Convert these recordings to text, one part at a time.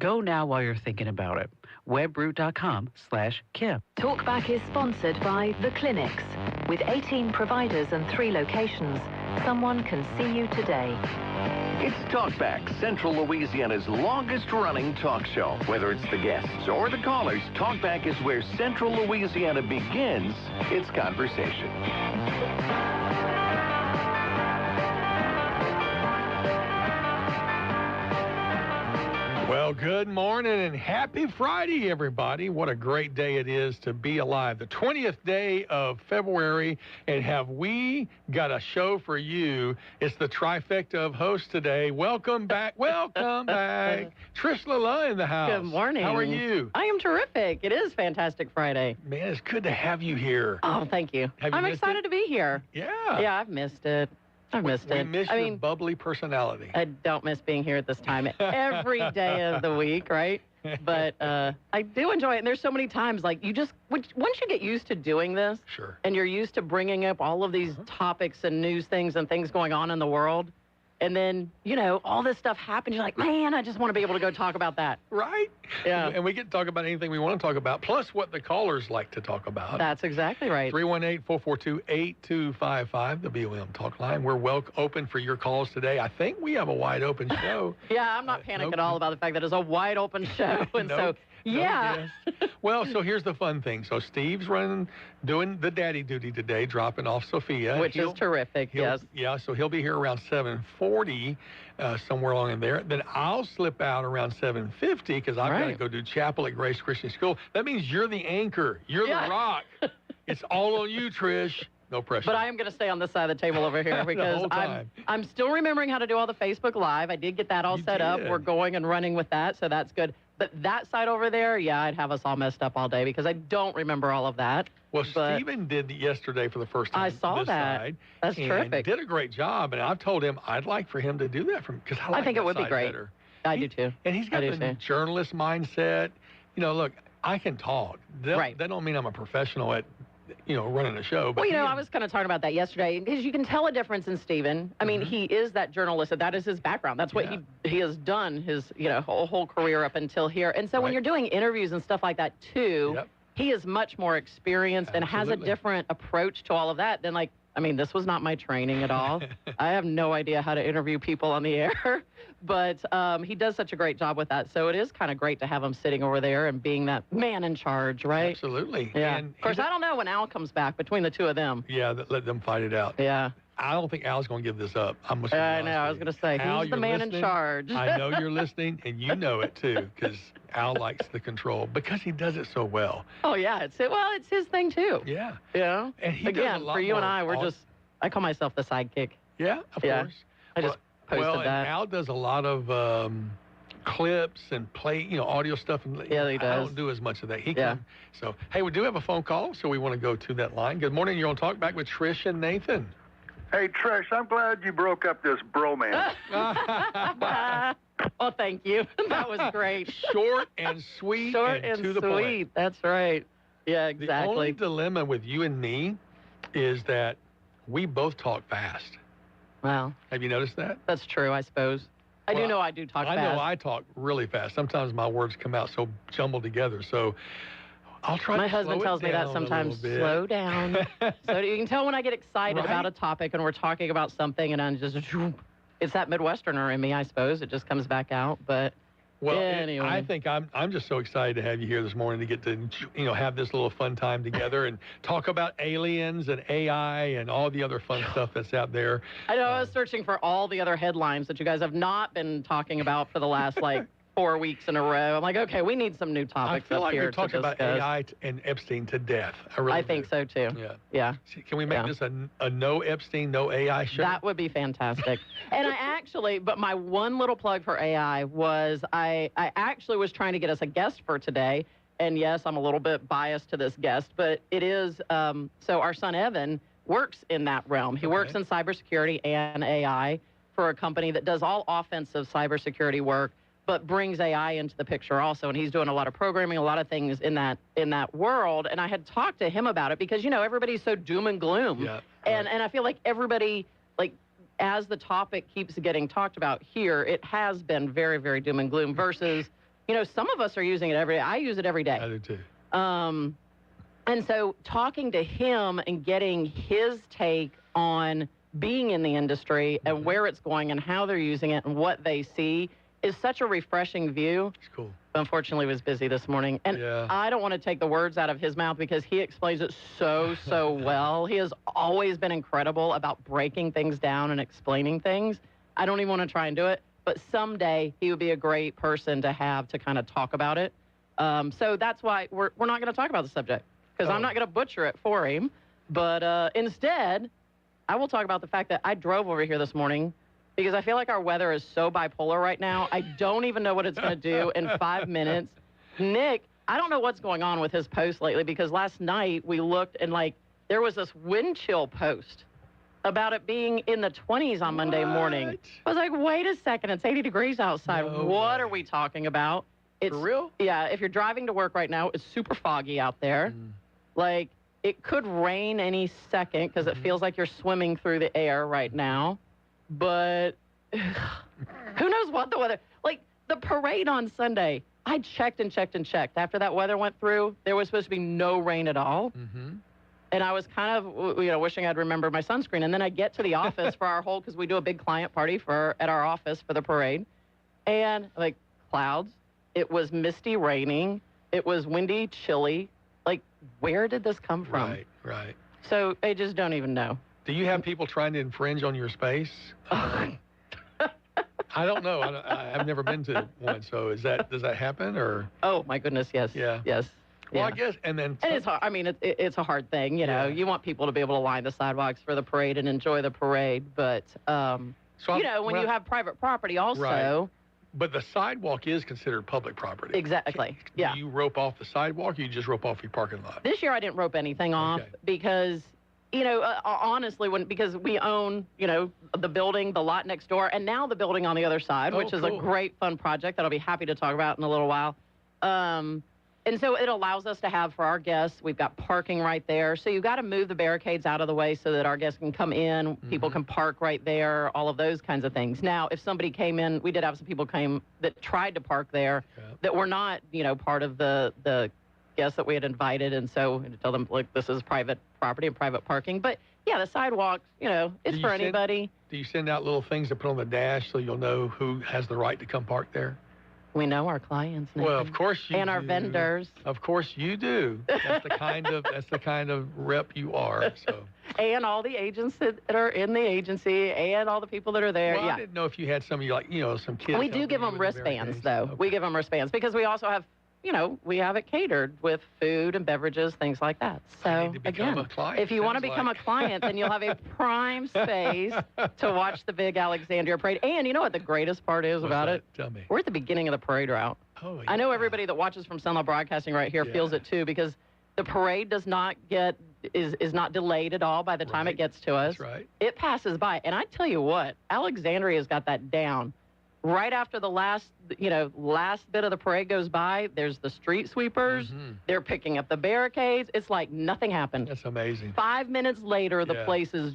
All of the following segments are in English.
Go now while you're thinking about it. Webroot.com/Kip. Talkback is sponsored by The Clinics. With 18 providers and 3 locations, someone can see you today. It's Talkback, Central Louisiana's longest-running talk show. Whether it's the guests or the callers, Talkback is where Central Louisiana begins its conversation. Well, good morning and happy Friday, everybody. What a great day it is to be alive. The 20th day of February, and have we got a show for you. It's the trifecta of hosts today. Welcome back. Welcome back. Trish Lala in the house. Good morning. How are you? I am terrific. It is Fantastic Friday. Man, it's good to have you here. Oh, thank you. I'm excited to be here. Yeah. Yeah, I've missed it. I missed it. We miss your bubbly personality. I don't miss being here at this time every day of the week, right? But I do enjoy it. And there's so many times, like, you just, once you get used to doing this, sure, and you're used to bringing up all of these topics and news things and things going on in the world, and then, you know, all this stuff happens, you're like, man, I just want to be able to go talk about that. Right? Yeah. And we get to talk about anything we want to talk about, plus what the callers like to talk about. That's exactly right. 318-442-8255, the BOM talk line. We're open for your calls today. I think we have a wide open show. Yeah, I'm not panicking at all about the fact that it's a wide open show. And yeah. Well, so here's the fun thing. So Steve's doing the daddy duty today, dropping off Sophia. Which is terrific, yes. Yeah, so he'll be here around 7:40, somewhere along in there. Then I'll slip out around 7:50 because I've got to go do chapel at Grace Christian School. That means you're the anchor. You're the rock. It's all on you, Trish. No pressure. But I am going to stay on this side of the table over here because I'm still remembering how to do all the Facebook Live. I did get that all set up. We're going and running with that, so that's good. But that side over there, yeah, I'd have us all messed up all day because I don't remember all of that. Well, Stephen did yesterday for the first time. I saw that. Side, that's terrific. Did a great job, and I've told him I'd like for him to do that because I think it would be great. Better. I do too. And he's got the journalist mindset. You know, look, I can talk. That don't mean I'm a professional at, running a show. But well, I was kind of talking about that yesterday because you can tell a difference in Stephen. I mean, he is that journalist. That is his background. That's what he has done his, whole career up until here. And so when you're doing interviews and stuff like that too, he is much more experienced and has a different approach to all of that than this was not my training at all. I have no idea how to interview people on the air, but he does such a great job with that. So it is kind of great to have him sitting over there and being that man in charge, right? Absolutely. Yeah. And of course, I don't know when Al comes back between the two of them. Yeah, let them fight it out. Yeah. I don't think Al's going to give this up. I know. I was going to say, Al, he's the man in charge. I know you're listening, and you know it, too, because Al likes the control because he does it so well. Oh, yeah. It's his thing, too. Yeah. Yeah. And he Again, does a lot for you more and I, I call myself the sidekick. Yeah, of course. I just posted that. And Al does a lot of clips and audio stuff. And yeah, he does. I don't do as much of that. He can. So, hey, we do have a phone call, so we want to go to that line. Good morning. You're on Talk Back with Trish and Nathan. Hey, Trish, I'm glad you broke up this bromance. Oh, thank you. That was great. Short and sweet and to the point. That's right. Yeah, exactly. The only dilemma with you and me is that we both talk fast. Wow. Have you noticed that? That's true, I suppose. I do know I do talk fast. I know I talk really fast. Sometimes my words come out so jumbled together. So I'll try My husband tells me that sometimes. Slow down. So you can tell when I get excited about a topic and we're talking about something and I'm just, it's that Midwesterner in me, I suppose. It just comes back out. But anyway. I think I'm just so excited to have you here this morning to get to, have this little fun time together and talk about aliens and AI and all the other fun stuff that's out there. I know I was searching for all the other headlines that you guys have not been talking about for the last, 4 weeks in a row. I'm like, okay, we need some new topics I feel like here we've talked about AI and Epstein to death. I think so, too. Yeah. Can we make this a no Epstein, no AI show? That would be fantastic. And but my one little plug for AI was I actually was trying to get us a guest for today. And yes, I'm a little bit biased to this guest, but it is, so our son Evan works in that realm. He works in cybersecurity and AI for a company that does all offensive cybersecurity work, but brings AI into the picture also. And he's doing a lot of programming, a lot of things in that world. And I had talked to him about it because, everybody's so doom and gloom. Yeah, and I feel like everybody, as the topic keeps getting talked about here, it has been very, very doom and gloom versus You know, some of us are using it every day. I use it every day. I do too. And so talking to him and getting his take on being in the industry and where it's going and how they're using it and what they see is such a refreshing view. It's cool. Unfortunately, he was busy this morning. And I don't want to take the words out of his mouth because he explains it so well. He has always been incredible about breaking things down and explaining things. I don't even want to try and do it. But someday he would be a great person to have to kind of talk about it. So that's why we're not going to talk about the subject because I'm not going to butcher it for him. But instead, I will talk about the fact that I drove over here this morning because I feel like our weather is so bipolar right now. I don't even know what it's going to do in 5 minutes. Nick, I don't know what's going on with his post lately because last night we looked and, like, there was this wind chill post about it being in the 20s on Monday morning. I was like, wait a second, it's 80 degrees outside. What are we talking about? It's, for real? Yeah, if you're driving to work right now, it's super foggy out there. Like, it could rain any second because it feels like you're swimming through the air right now. But who knows what the weather... Like, the parade on Sunday, I checked and checked and checked. After that weather went through, there was supposed to be no rain at all. And I was kind of, you know, wishing I'd remembered my sunscreen. And then I get to the office for our whole... Because we do a big client party at our office for the parade. And, like, clouds. It was misty raining. It was windy, chilly. Like, where did this come from? Right. So I just don't even know. Do you have people trying to infringe on your space? I don't know. I've never been to one. So does that happen or? Oh my goodness, yes. Yeah. Yes. Well, I guess, and then... And it's hard. I mean, it's a hard thing, you know. You want people to be able to line the sidewalks for the parade and enjoy the parade. But, you know, when you have private property also... Right. But the sidewalk is considered public property. Exactly, Do you rope off the sidewalk or you just rope off your parking lot? This year I didn't rope anything off because... You know, honestly, because we own, you know, the building, the lot next door, and now the building on the other side, which is a great, fun project that I'll be happy to talk about in a little while. And so it allows us to have, for our guests, we've got parking right there. So you've got to move the barricades out of the way so that our guests can come in, people can park right there, all of those kinds of things. Now, if somebody came in, we did have some people came that tried to park there that were not, you know, part of the guests that we had invited, and so to tell them, look, this is private property and private parking. But yeah, the sidewalks, you know, it's for anybody. Do you send out little things to put on the dash so you'll know who has the right to come park there? We know our clients now. Well, of course you do. And our vendors. Of course you do. That's the kind of rep you are. So. And all the agents that are in the agency and all the people that are there. Well, I didn't know if you had some of you, like, you know, some kids. We do give them wristbands, though. Okay. We give them wristbands because we also have, you know, we have it catered with food and beverages, things like that. So, again, if you want to become a client, then you'll have a prime space to watch the big Alexandria parade. And you know what the greatest part is about it? Tell me. We're at the beginning of the parade route. Oh, yeah. I know everybody that watches from Sunlight Broadcasting right here feels it too, because the parade does not is not delayed at all by the time it gets to us. That's right. It passes by. And I tell you what, Alexandria's got that down. Right after the last bit of the parade goes by, there's the street sweepers. They're picking up the barricades. It's like nothing happened. That's amazing. 5 minutes later, the place is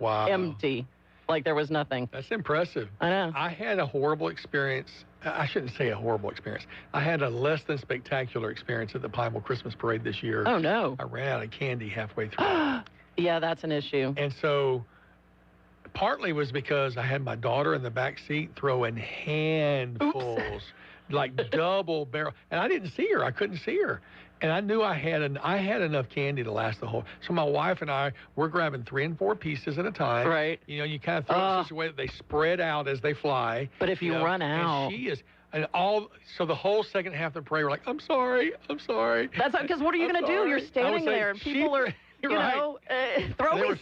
empty, like there was nothing. That's impressive. I know. I had a horrible experience. I shouldn't say a horrible experience. I had a less than spectacular experience at the Pineville Christmas Parade this year. Oh, no. I ran out of candy halfway through. Yeah, that's an issue. And so... partly was because I had my daughter in the back seat throwing handfuls, like double barrel, and I didn't see her. I couldn't see her, and I knew I had enough candy to last the whole. So my wife and I were grabbing 3 and 4 pieces at a time. Right. You know, you kind of throw them in such a way that they spread out as they fly. But if you run out, and she is. So the whole second half of the parade, we're like, I'm sorry. That's because what are you going to do? You're standing there, and people are. You know, throw me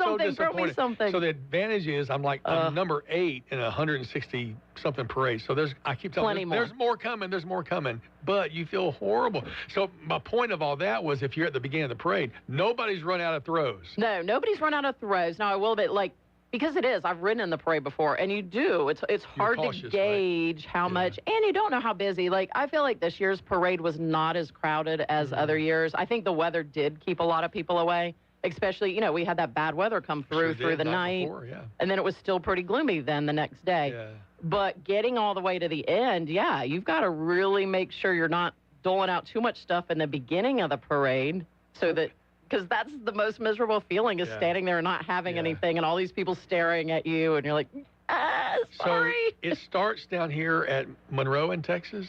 something. So the advantage is I'm like I'm number 8 in a 160-something parade. So I keep telling you, there's more coming. But you feel horrible. So my point of all that was if you're at the beginning of the parade, nobody's run out of throws. No, nobody's run out of throws. Now, I will admit, like, because it is, I've ridden in the parade before, and you do. It's hard to gauge how much, and you don't know how busy. Like, I feel like this year's parade was not as crowded as other years. I think the weather did keep a lot of people away. Especially, you know, we had that bad weather come through the night, and then it was still pretty gloomy then the next day. Yeah. But getting all the way to the end, yeah, you've got to really make sure you're not doling out too much stuff in the beginning of the parade so that, because that's the most miserable feeling is standing there and not having anything and all these people staring at you and you're like, sorry. So it starts down here at Monroe in Texas?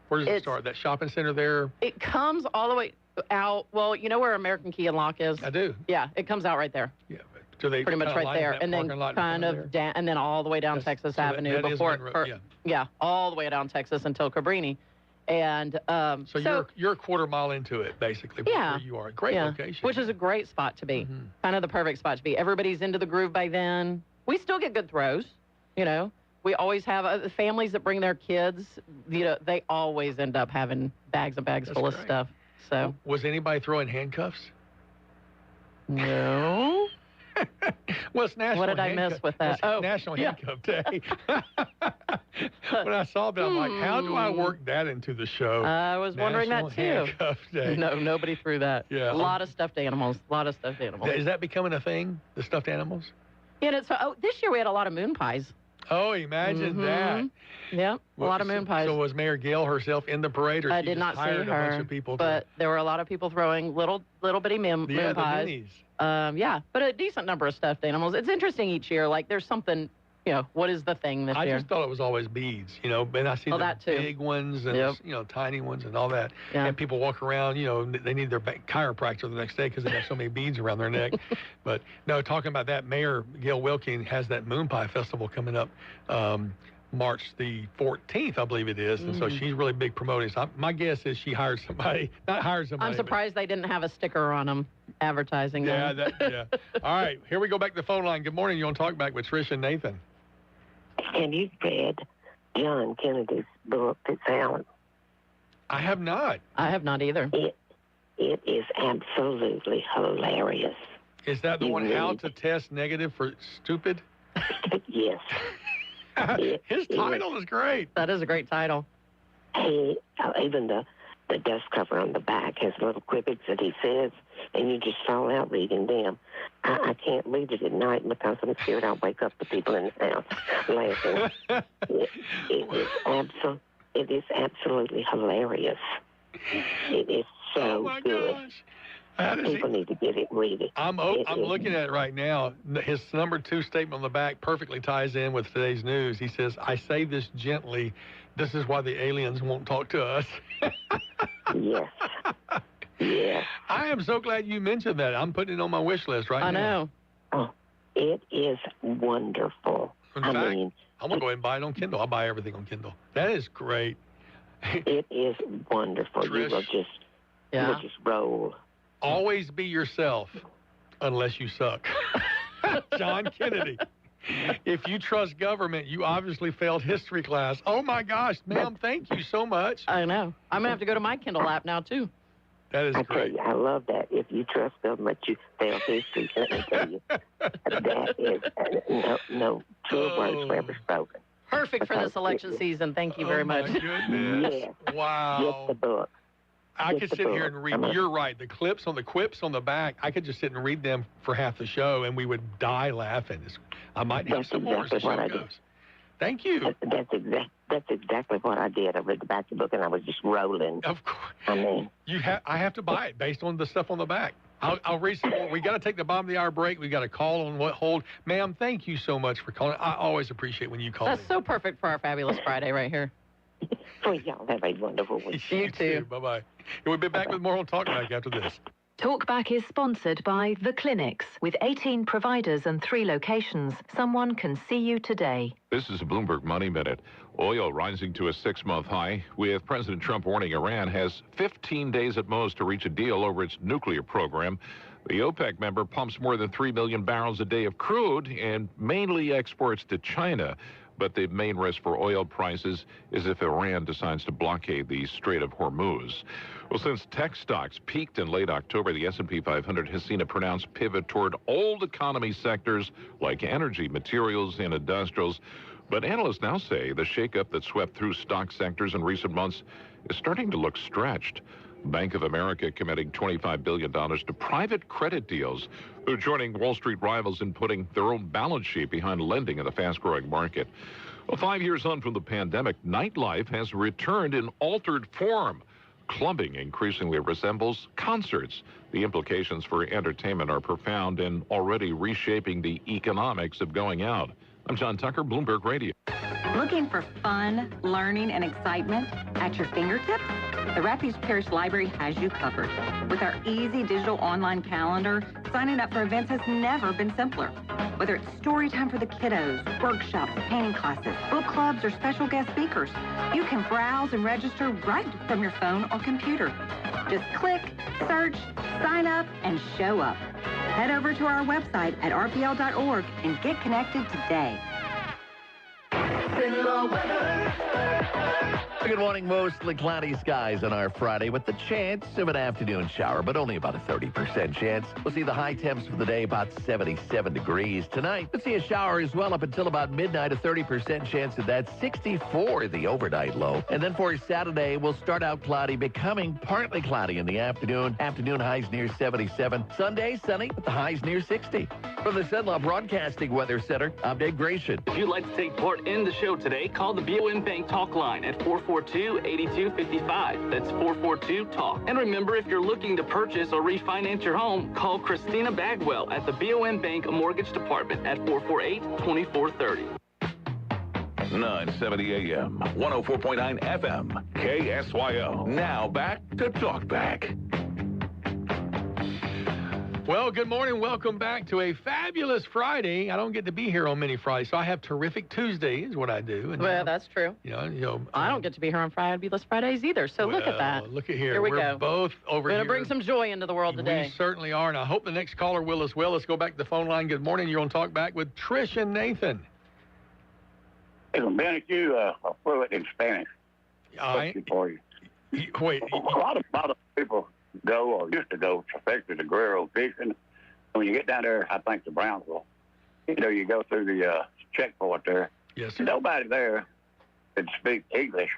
Where does it start? That shopping center there? It comes all the way out. Well, you know where American Key and Lock is? I do. Yeah, it comes out right there. Yeah. Do they pretty much right there, and then kind of down, and then all the way down Texas Avenue before, all the way down Texas until Cabrini, and so you're a quarter mile into it basically. Where you are, great location, which is a great spot to be, kind of the perfect spot to be. Everybody's into the groove by then. We still get good throws, you know. We always have families that bring their kids. You know, they always end up having bags and bags full of stuff. So was anybody throwing handcuffs? No. Well, it's National What did I miss with that? It's National Handcuff Day. When I saw that, I'm like, how do I work that into the show? I was wondering that too. Handcuff Day. No, nobody threw that. Yeah. A lot of stuffed animals. A lot of stuffed animals. Is that becoming a thing, the stuffed animals? Yeah, it's, this year we had a lot of moon pies. Oh, imagine that. Yep, a lot of moon pies. So was Mayor Gail herself in the parade, or I she did not just hired see her, a bunch of people? But there were a lot of people throwing little bitty moon pies. The minis. Yeah, but a decent number of stuffed animals. It's interesting each year. Like there's something, you know, what is the thing this year? I just thought it was always beads, you know, and I see the big ones and, you know, tiny ones and all that. Yeah. And people walk around, you know, they need their chiropractor the next day because they have so many beads around their neck. But no, talking about that, Mayor Gail Wilking has that Moon Pie Festival coming up March the 14th, I believe it is. And so she's really big promoting. So my guess is she hired somebody, not hired somebody. I'm surprised they didn't have a sticker on them advertising them. All right, here we go back to the phone line. Good morning. You want to talk back with Trish and Nathan? Have you read John Kennedy's book, It's Alan? I have not. I have not either. It is absolutely hilarious. Is that the one, How to Test Negative for Stupid? Yes. His title is great. That is a great title. Even the dust cover on the back has little quippets that he says, and you just fall out reading them. I can't read it at night because I'm scared I'll wake up the people in the house laughing. It is absolutely hilarious. It is so good. Gosh. People need to get it, read it. I'm looking at it right now. His number 2 statement on the back perfectly ties in with today's news. He says, I say this gently. This is why the aliens won't talk to us. Yes. Yes. I am so glad you mentioned that. I'm putting it on my wish list right now. I know. Oh, it is wonderful. In fact, I'm going to go ahead and buy it on Kindle. I'll buy everything on Kindle. That is great. It is wonderful. Trish, you will just roll. Always be yourself unless you suck. John Kennedy. If you trust government, you obviously failed history class. Oh, my gosh, ma'am, thank you so much. I know. I'm going to have to go to my Kindle app now, too. That is great. I love that. If you trust government, you fail history. Let me tell you, that is no true words were ever spoken. Perfect for this election season. Thank you very much. My goodness. Yes. Wow. Get the book. I could sit here and read. You're right. The quips on the back, I could just sit and read them for half the show, and we would die laughing. I might have some more as the show goes. Thank you. That's exactly what I did. I read the back of the book, and I was just rolling. Of course. I mean, I have to buy it based on the stuff on the back. I'll read some more. We got to take the bottom of the hour break. We got a call on hold. Ma'am, thank you so much for calling. I always appreciate when you call. That's so perfect for our Fabulous Friday right here. For y'all, have a wonderful week. You too. Bye-bye. We'll be back with more on Talkback after this. Talkback is sponsored by The Clinics. With 18 providers and 3 locations, someone can see you today. This is a Bloomberg Money Minute. Oil rising to a 6-month high, with President Trump warning Iran has 15 days at most to reach a deal over its nuclear program. The OPEC member pumps more than 3 million barrels a day of crude and mainly exports to China. But the main risk for oil prices is if Iran decides to blockade the Strait of Hormuz. Well, since tech stocks peaked in late October, the S&P 500 has seen a pronounced pivot toward old economy sectors like energy, materials, and industrials. But analysts now say the shakeup that swept through stock sectors in recent months is starting to look stretched. Bank of America committing $25 billion to private credit deals. They're joining Wall Street rivals in putting their own balance sheet behind lending in the fast-growing market. Well, 5 years on from the pandemic, nightlife has returned in altered form. Clubbing increasingly resembles concerts. The implications for entertainment are profound and already reshaping the economics of going out. I'm John Tucker, Bloomberg Radio. Looking for fun, learning, and excitement at your fingertips? The Refuge Parish Library has you covered. With our easy digital online calendar, signing up for events has never been simpler. Whether it's story time for the kiddos, workshops, painting classes, book clubs, or special guest speakers, you can browse and register right from your phone or computer. Just click, search, sign up, and show up. Head over to our website at rpl.org and get connected today. Good morning. Mostly cloudy skies on our Friday with the chance of an afternoon shower, but only about a 30% chance. We'll see the high temps for the day about 77 degrees. Tonight, we'll see a shower as well up until about midnight, a 30% chance of that, 64 the overnight low. And then for Saturday, we'll start out cloudy, becoming partly cloudy in the afternoon. Afternoon highs near 77. Sunday, sunny with the highs near 60. From the Sunlaw Broadcasting Weather Center, I'm Dave Gratian. If you'd like to take part in the show today, call the BOM Bank Talk line at 442-8255. That's 442-TALK. And remember, if you're looking to purchase or refinance your home, call Christina Bagwell at the BOM Bank Mortgage Department at 448-2430. 970 AM, 104.9 FM, KSYO. Now back to Talk Back. Well, good morning. Welcome back to a fabulous Friday. I don't get to be here on many Fridays, so I have terrific Tuesday is what I do. And, well, that's true. I don't get to be here on Fabulous Fridays either, so look at that. Look at here. Here we We're go. both over We're here. going to bring some joy into the world today. We certainly are, and I hope the next caller will as well. Let's go back to the phone line. Good morning. You're on Talk Back with Trish and Nathan. Ben, you are fluent in Spanish. For you. Wait. A lot of people go or used to go, especially the Guerrero fishing. When you get down there, I think to Brownsville, you go through the checkpoint there. Yes, sir. Nobody there can speak English.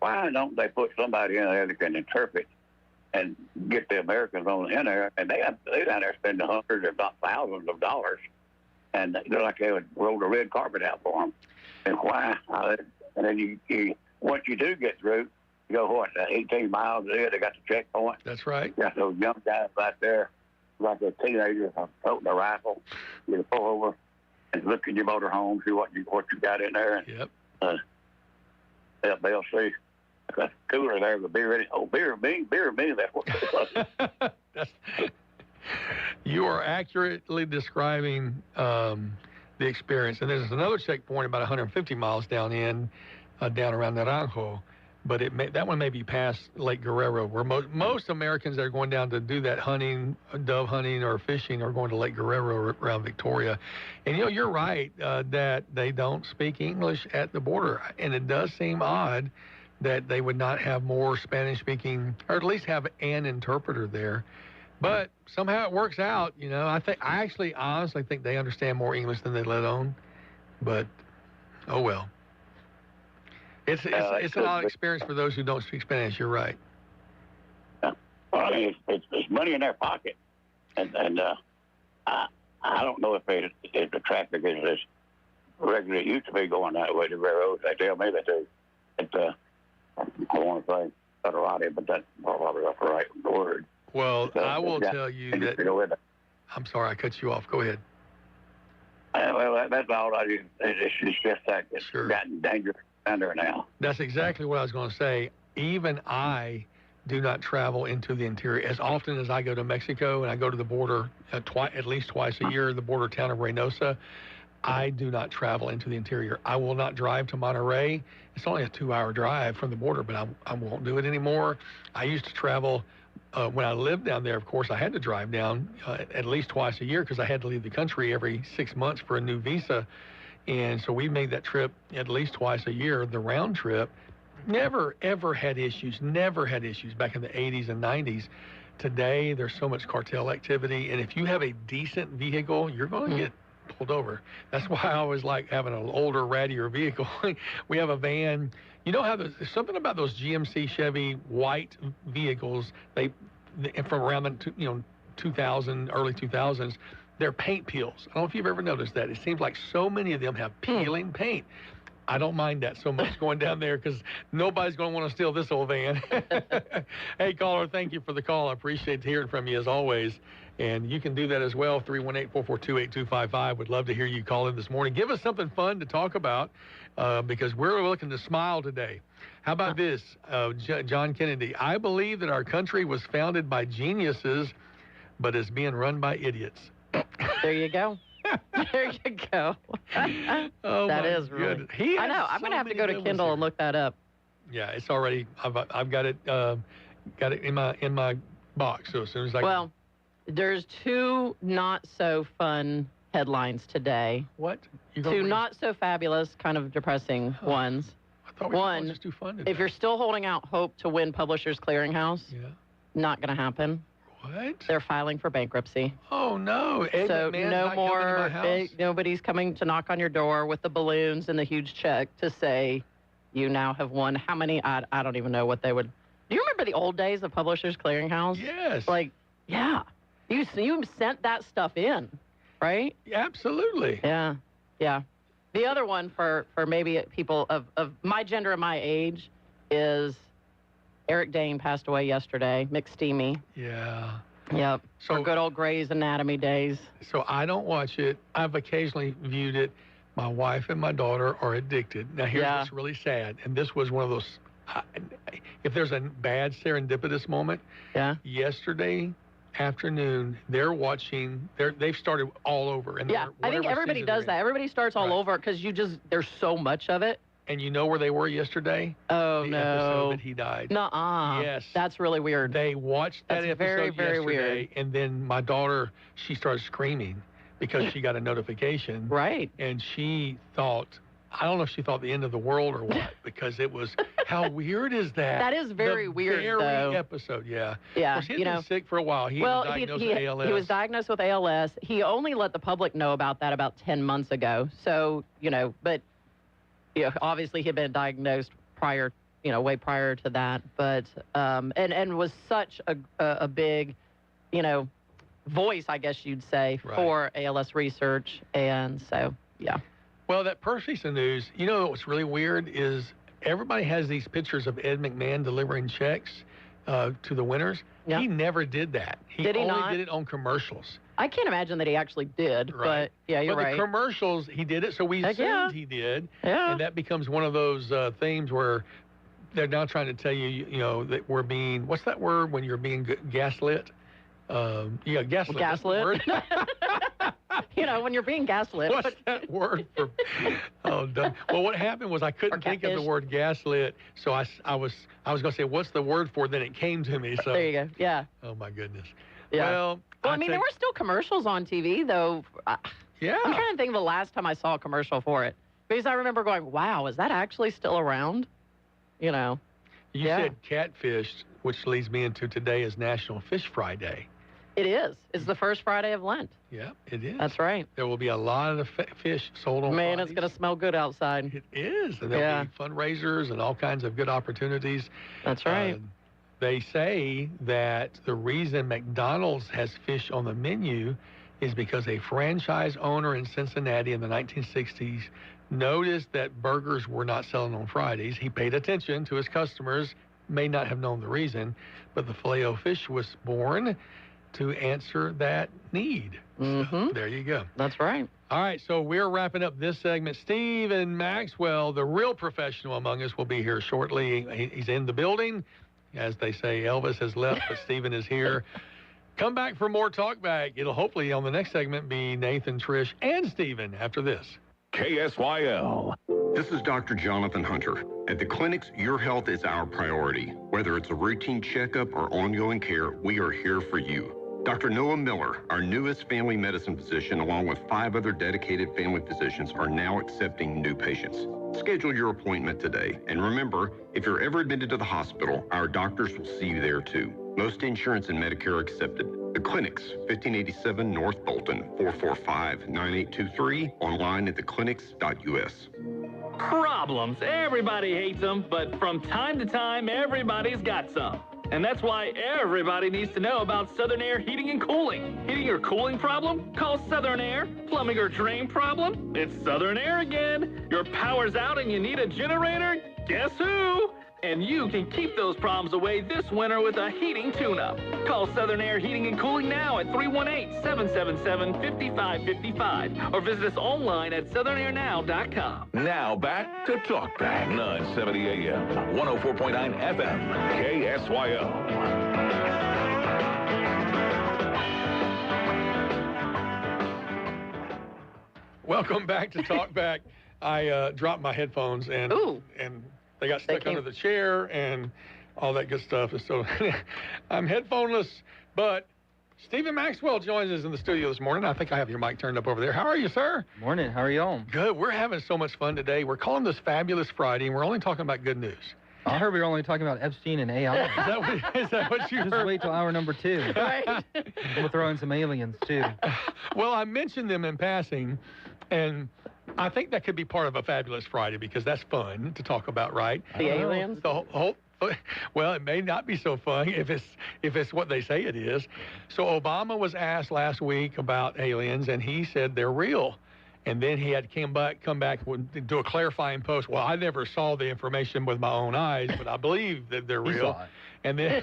Why don't they put somebody in there that can interpret and get the Americans on in there? And they down there spending hundreds, if not thousands of dollars. And they're like they would roll the red carpet out for them. And why? And then you once you do get through, you go, 18 miles there, they got the checkpoint. That's right. You got those young guys right there, like a teenager, holding a rifle. You pull over and look in your motorhome, see what you got in there. Yep. They'll see. Got a cooler there with beer in it. Oh, beer and me, that's what it was. You are accurately describing the experience. And there's another checkpoint about 150 miles down around Naranjo. But that one may be past Lake Guerrero, where most Americans that are going down to do that hunting, dove hunting or fishing, are going to Lake Guerrero around Victoria. And, you're right that they don't speak English at the border. And it does seem odd that they would not have more Spanish-speaking, or at least have an interpreter there. But somehow it works out. I honestly think they understand more English than they let on. But, oh well. It's an odd experience for those who don't speak Spanish. You're right. Well, I mean, it's money in their pocket, and I don't know if the traffic is as regular. It used to be going that way to railroads. They tell me they do. I want to say Federati, but that's probably not the right word. Well, I will tell you that. I'm sorry, I cut you off. Go ahead. Well, that's all I do. It's just that it's gotten dangerous under now. That's exactly what I was going to say. Even I do not travel into the interior as often as I go to Mexico, and I go to the border at least twice a year, the border town of Reynosa. I do not travel into the interior. I will not drive to Monterrey. It's only a 2-hour drive from the border, but I won't do it anymore. I used to travel when I lived down there. Of course, I had to drive down at least twice a year because I had to leave the country every 6 months for a new visa. And so we made that trip at least twice a year, the round trip. Never, ever had issues back in the 80s and 90s. Today, there's so much cartel activity. And if you have a decent vehicle, you're going to get pulled over. That's why I always like having an older, rattier vehicle. We have a van. You know how there's something about those GMC Chevy white vehicles, they from around the 2000, early 2000s, they're paint peels. I don't know if you've ever noticed that. It seems like so many of them have peeling paint. I don't mind that so much going down there because nobody's going to want to steal this old van. Hey, caller, thank you for the call. I appreciate hearing from you as always. And you can do that as well, 318-442-8255. Would love to hear you call in this morning. Give us something fun to talk about because we're looking to smile today. How about this, John Kennedy? I believe that our country was founded by geniuses, but is being run by idiots. There you go. There you go. Oh, that my is really. I know. I'm going to have to go to Kindle and look that up. Yeah, it's already. I've got it. Got it in my box. So as soon as I. Well, there's two not so fun headlines today. What? Two not so fabulous, kind of depressing ones. I thought it was just too fun today. If you're still holding out hope to win Publishers Clearinghouse, not going to happen. What? They're filing for bankruptcy. Oh, no. So no more, nobody's coming to knock on your door with the balloons and the huge check to say you now have won. How many? I don't even know what they would. Do you remember the old days of Publishers Clearinghouse? Yes. Like, yeah. You sent that stuff in, right? Yeah, absolutely. Yeah. Yeah. The other one for maybe people of my gender and my age is Eric Dane passed away yesterday. McSteamy. Yeah. Yep. So for good old Grey's Anatomy days. So I don't watch it. I've occasionally viewed it. My wife and my daughter are addicted. Now, here's what's really sad. And this was one of those, if there's a bad serendipitous moment, yesterday afternoon, they're watching, they've started all over. And I think everybody does that. Everybody starts all over because there's so much of it. And you know where they were yesterday? Oh, the episode that he died. Nuh-uh. Yes. That's really weird. They watched that episode very, very yesterday, weird. And then my daughter, she started screaming because she got a notification. Right. And she thought, I don't know if she thought the end of the world or what, because it was, how weird is that? That is very weird, though. Episode, yeah. Yeah. Well, he'd been sick for a while. He was diagnosed with ALS. He was diagnosed with ALS. He only let the public know about that about 10 months ago. So, but obviously he had been diagnosed prior, way prior to that. But, and was such a big, voice, I guess you'd say, for ALS research. And so, yeah. Well, that first piece of news, what's really weird is everybody has these pictures of Ed McMahon delivering checks to the winners. He never did that. He only did it on commercials. I can't imagine that he actually did, but yeah, you're right. But the commercials, he did it, so we assumed he did. Yeah. And that becomes one of those themes where they're now trying to tell you, that we're being, what's that word when you're being gaslit? Gaslit. Gaslit. When you're being gaslit. What's that word for? Oh, dumb. Well, what happened was I couldn't think of the word gaslit, so I was going to say, what's the word for it? Then it came to me. So there you go. Yeah. Oh my goodness. Yeah. Well, I mean, there were still commercials on TV, though. Yeah. I'm trying to think of the last time I saw a commercial for it. Because I remember going, wow, is that actually still around? You said catfish, which leads me into today is National Fish Fry Day. It is. It's the first Friday of Lent. Yeah, it is. That's right. There will be a lot of fish sold on Fridays. It's going to smell good outside. It is. And there'll be fundraisers and all kinds of good opportunities. That's right. They say that the reason McDonald's has fish on the menu is because a franchise owner in Cincinnati in the 1960s noticed that burgers were not selling on Fridays. He paid attention to his customers, may not have known the reason, but the Filet-O-Fish was born to answer that need. So there you go. That's right. All right, so we're wrapping up this segment. Steve and Maxwell, the real professional among us, will be here shortly. He's in the building. As they say, Elvis has left, but Steven is here. Come back for more Talk Back. It'll hopefully, on the next segment, be Nathan, Trish, and Steven after this. KSYL. This is Dr. Jonathan Hunter. At the clinics, your health is our priority. Whether it's a routine checkup or ongoing care, we are here for you. Dr. Noah Miller, our newest family medicine physician, along with 5 other dedicated family physicians, are now accepting new patients. Schedule your appointment today. And remember, if you're ever admitted to the hospital, our doctors will see you there too. Most insurance and Medicare are accepted. The clinics, 1587 North Bolton, 445-9823, online at theclinics.us. Problems. Everybody hates them, but from time to time, everybody's got some. And that's why everybody needs to know about Southern Air Heating and Cooling. Heating or cooling problem? Call Southern Air. Plumbing or drain problem? It's Southern Air again. Your power's out and you need a generator? Guess who? And you can keep those problems away this winter with a heating tune-up. Call Southern Air Heating and Cooling now at 318-777-5555 or visit us online at southernairnow.com. Now back to Talk Back, 970 AM, 104.9 FM, KSYO. Welcome back to Talk Back. I dropped my headphones and they got stuck under the chair and all that good stuff. And so I'm headphoneless, but Stephen Maxwell joins us in the studio this morning. I think I have your mic turned up over there. How are you, sir? Morning. How are y'all? Good. We're having so much fun today. We're calling this Fabulous Friday, and we're only talking about good news. I heard we were only talking about Epstein and AI. Is that what you heard? Just wait till hour number 2. Right. We'll throw in some aliens, too. Well, I mentioned them in passing, and I think that could be part of a Fabulous Friday because that's fun to talk about, right? The aliens? The whole, well, it may not be so fun if it's what they say it is. So Obama was asked last week about aliens, and he said they're real. And then he had come back and do a clarifying post. Well, I never saw the information with my own eyes, but I believe that they're real. He saw it. And then,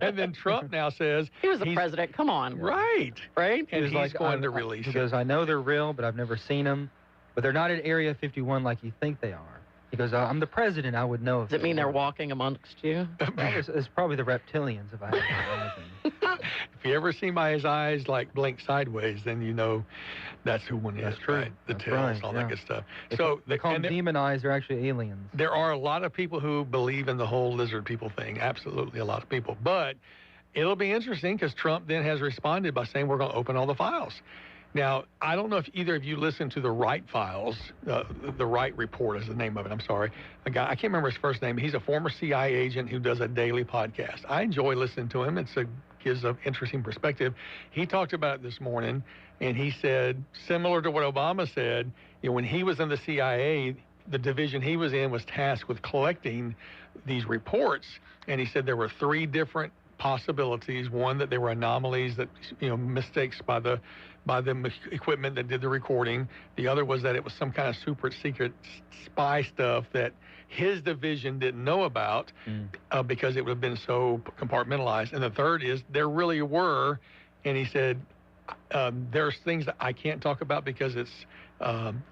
and then Trump now says he was the president. Come on, right? And he's going to release He it. goes, I know they're real, but I've never seen them. But they're not at Area 51 like you think they are. He goes, I'm the president. I would know. Does it mean they're walking amongst you? It's probably the reptilians, if I had to imagine. If you ever see my eyes like blink sideways, then you know that's who one is. That's true. Right? The That's tails, right, all yeah. that good stuff. They call them demon eyes. They're actually aliens. There are a lot of people who believe in the whole lizard people thing. Absolutely, a lot of people. But it'll be interesting because Trump then has responded by saying we're going to open all the files. Now, I don't know if either of you listened to the Wright files. The Wright Report is the name of it. I'm sorry. A guy, I can't remember his first name. He's a former CIA agent who does a daily podcast. I enjoy listening to him. Gives an interesting perspective. He talked about it this morning, and he said, similar to what Obama said, when he was in the CIA, the division he was in was tasked with collecting these reports, and he said there were 3 different possibilities. One, that there were anomalies, that mistakes by the equipment that did the recording. The other was that it was some kind of super secret spy stuff that his division didn't know about because it would have been so compartmentalized. And the third is there really were, and he said, there's things that I can't talk about because it's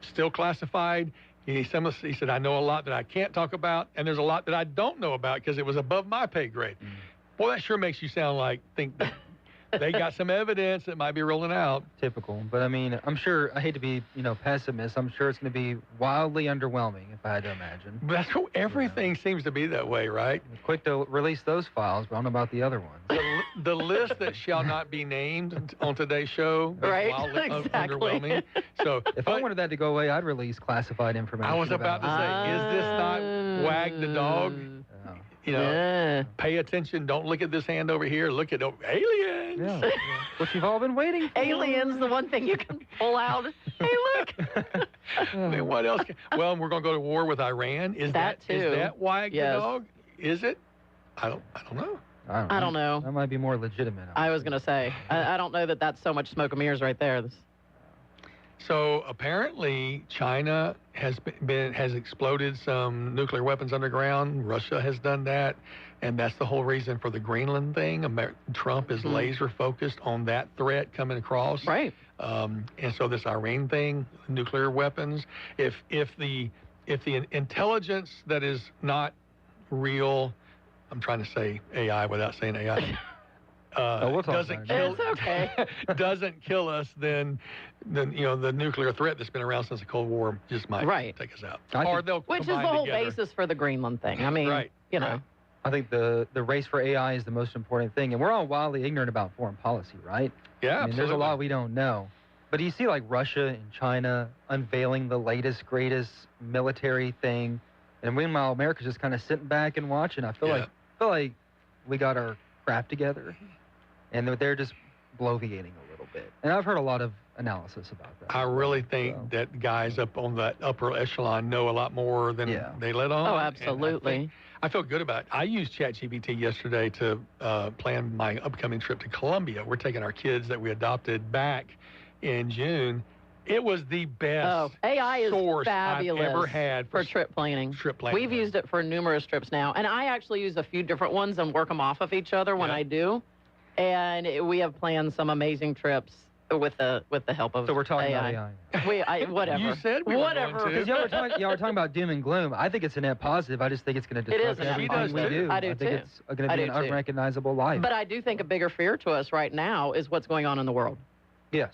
still classified. He said, I know a lot that I can't talk about, and there's a lot that I don't know about because it was above my pay grade. Boy, that sure makes you sound like think that they got some evidence that might be rolling out. Typical. But, I mean, I'm sure, I hate to be, pessimist, I'm sure it's going to be wildly underwhelming, if I had to imagine. But that's what everything seems to be that way, right? They're quick to release those files, but I don't know about the other ones. The list that shall not be named on today's show is wildly underwhelming. So, if I wanted that to go away, I'd release classified information. I was about to say, is this not Wag the Dog? Pay attention. Don't look at this hand over here. Look at aliens. Yeah. What you've all been waiting for. Aliens, the one thing you can pull out. Hey, look. I mean, what else? Well, we're going to go to war with Iran. Is that too? Is that Wag the Dog? Is it? I don't know. I don't know. That might be more legitimate. I was going to say. I don't know that that's so much smoke and mirrors right there. So apparently China has exploded some nuclear weapons underground. Russia has done that, and that's the whole reason for the Greenland thing. Trump is laser focused on that threat coming across. Right. And so this Iran thing, nuclear weapons. If the intelligence that is not real, I'm trying to say AI without saying AI. Doesn't kill us, then the nuclear threat that's been around since the Cold War just might take us out. Which is the whole basis for the Greenland thing. I mean, I think the race for AI is the most important thing, and we're all wildly ignorant about foreign policy, right? Yeah, I mean, there's a lot we don't know. But you see, like Russia and China unveiling the latest, greatest military thing, and meanwhile America's just kind of sitting back and watching. I feel like we got our crap together. And they're just bloviating a little bit. And I've heard a lot of analysis about that. I really think that guys up on that upper echelon know a lot more than they let on. Oh, absolutely. I feel good about it. I used ChatGPT yesterday to plan my upcoming trip to Colombia. We're taking our kids that we adopted back in June. It was the best AI is source fabulous I've ever had for trip planning. We've used it for numerous trips now, and I actually use a few different ones and work them off of each other when I do. And we have planned some amazing trips with the help of So we're talking AI. about AI. Whatever. You said we were going to. Because y'all were talking about doom and gloom. I think it's a net positive. I just think it's going to disrupt everything we do. I do think it's going to be an unrecognizable life. But I do think a bigger fear to us right now is what's going on in the world. Yes.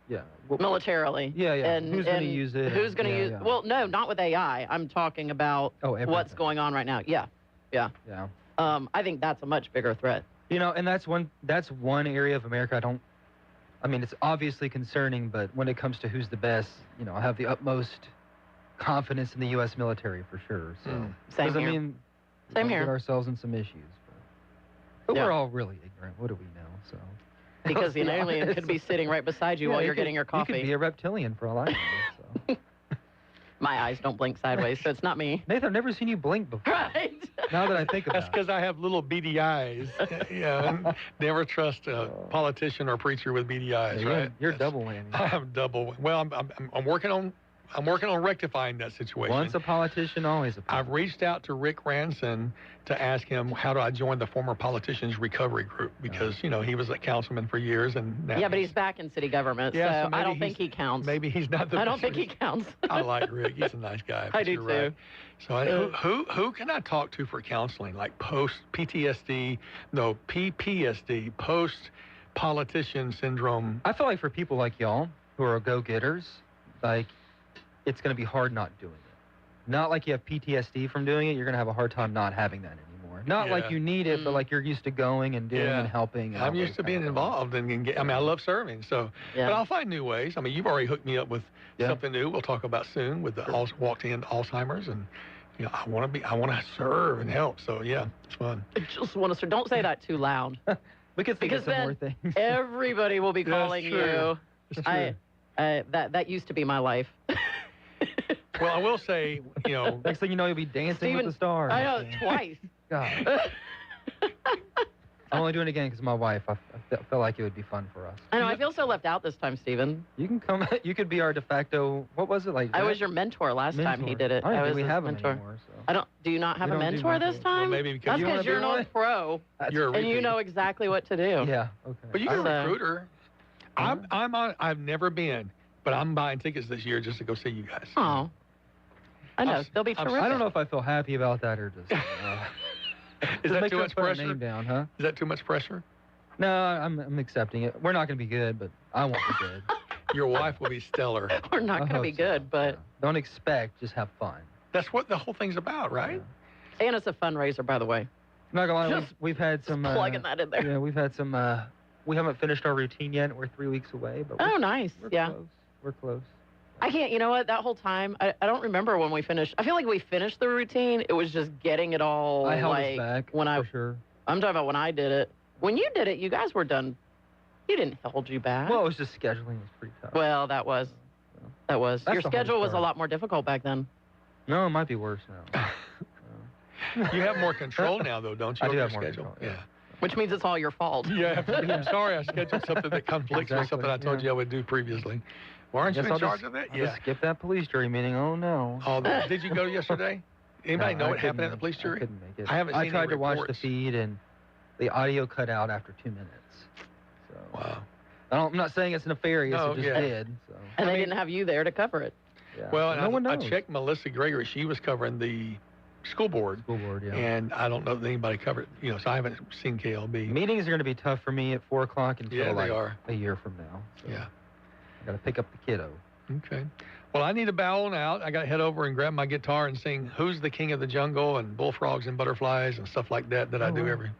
Yeah. Well, militarily. Yeah, yeah. And who's going to use it? Who's going to use it? Well, no, not with AI. I'm talking about what's going on right now. Yeah. Yeah. Yeah. I think that's a much bigger threat. You know, and that's one area of America I mean, it's obviously concerning, but when it comes to who's the best, you know, I have the utmost confidence in the U.S. military for sure. So, Same here. I mean, Same we here. get ourselves in some issues, but we're all really ignorant. What do we know? So. Because an alien could be sitting right beside you while you're getting your coffee. You could be a reptilian for all I know. So. My eyes don't blink sideways, so it's not me. Nathan, I've never seen you blink before. Right. Now that I think about it. That's because I have little beady eyes. Yeah, never trust a politician or preacher with beady eyes, right? You're double whammy. I have double. Well, I'm working on rectifying that situation. Once a politician, always a politician. I've reached out to Rick Ranson to ask him how do I join the former politicians recovery group because you know he was a councilman for years and now but he's back in city government, so I don't think he counts. Maybe he's not the. I don't think he counts. I like Rick. He's a nice guy. I do too. Right. So who can I talk to for counseling like post PTSD, PPSD, post politician syndrome? I feel like for people like y'all who are go-getters, like it's going to be hard not doing it. Not like you have PTSD from doing it. You're going to have a hard time not having that anymore. Not like you need it, but like you're used to going and doing and helping. And I'm used to being involved. I mean, I love serving. So, but I'll find new ways. I mean, you've already hooked me up with something new we'll talk about soon with the walked-in Alzheimer's. And, you know, I want to serve and help. So, yeah, it's fun. I just want to serve. Don't say that too loud. We could think of some more things. Everybody will be calling you. That's true. That used to be my life. Well, I will say, you know. Next thing you know, you'll be dancing with the stars. I know, twice. God. I'm only doing it again because of my wife. I felt like it would be fun for us. I know, I feel so left out this time, Stephen. You can come, you could be our de facto, what was it like? I was your mentor last time he did it. I was we have him mentor. anymore, so. Do you not have a mentor this time? Well, maybe because that's because you're an old pro. You're a and you know exactly what to do. Yeah, okay. But you're a recruiter. I've never been, but I'm buying tickets this year just to go see you guys. Oh. I know. They'll be terrific. I don't know if I feel happy about that or just... Is that too much pressure? Name down, huh? Is that too much pressure? No, I'm accepting it. We're not going to be good, but I won't be good. Your wife will be stellar. We're not going to be good, but... Don't expect, just have fun. That's what the whole thing's about, right? Yeah. And it's a fundraiser, by the way. I'm not going to lie, we've had some... plugging that in there. Yeah, we've had some... we haven't finished our routine yet. We're 3 weeks away, but nice. We're close. We're close. I can't, you know what, that whole time, I don't remember when we finished. I feel like we finished the routine. It was just getting it all, I held us back, for sure. I'm talking about when I did it. When you did it, you guys were done. You didn't hold you back. Well, it was just scheduling was pretty tough. Well, that was. That's Your schedule was a lot more difficult back then. No, it might be worse now. You have more control now, though, don't you? I do have more schedule. Yeah. Which means it's all your fault. Yeah, I'm sorry I scheduled something that conflicts with something I told you I would do previously. Well, aren't you in charge of that? I'll just skip that police jury meeting. Oh, no. Oh, did you go yesterday? Anybody know what happened at the police jury? I couldn't make it. I haven't seen I tried any to watch reports. the feed, and the audio cut out after 2 minutes. So, wow. I'm not saying it's nefarious. It just did. So. And they didn't have you there to cover it. Yeah. Well, no one knows. I checked Melissa Gregory. She was covering the school board. Yeah. And I don't know that anybody covered, so I haven't seen KLB. Meetings are going to be tough for me at 4 o'clock until they are. A year from now. So yeah. I got to pick up the kiddo. Okay. Well, I need to bow on out. I got to head over and grab my guitar and sing "Who's the King of the Jungle" and "Bullfrogs and Butterflies" and stuff like that I do every.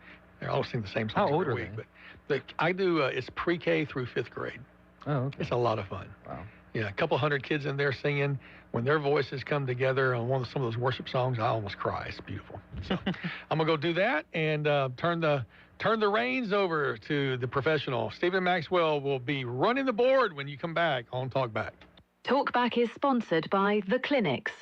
I always sing the same songs How old every are week. But I do. It's pre-K through 5th grade. Oh, okay. It's a lot of fun. Wow. Yeah, a couple hundred kids in there singing. When their voices come together on some of those worship songs, I almost cry. It's beautiful. So I'm gonna go do that and turn the reins over to the professional. Stephen Maxwell will be running the board when you come back on Talk Back. Talk Back is sponsored by The Clinics,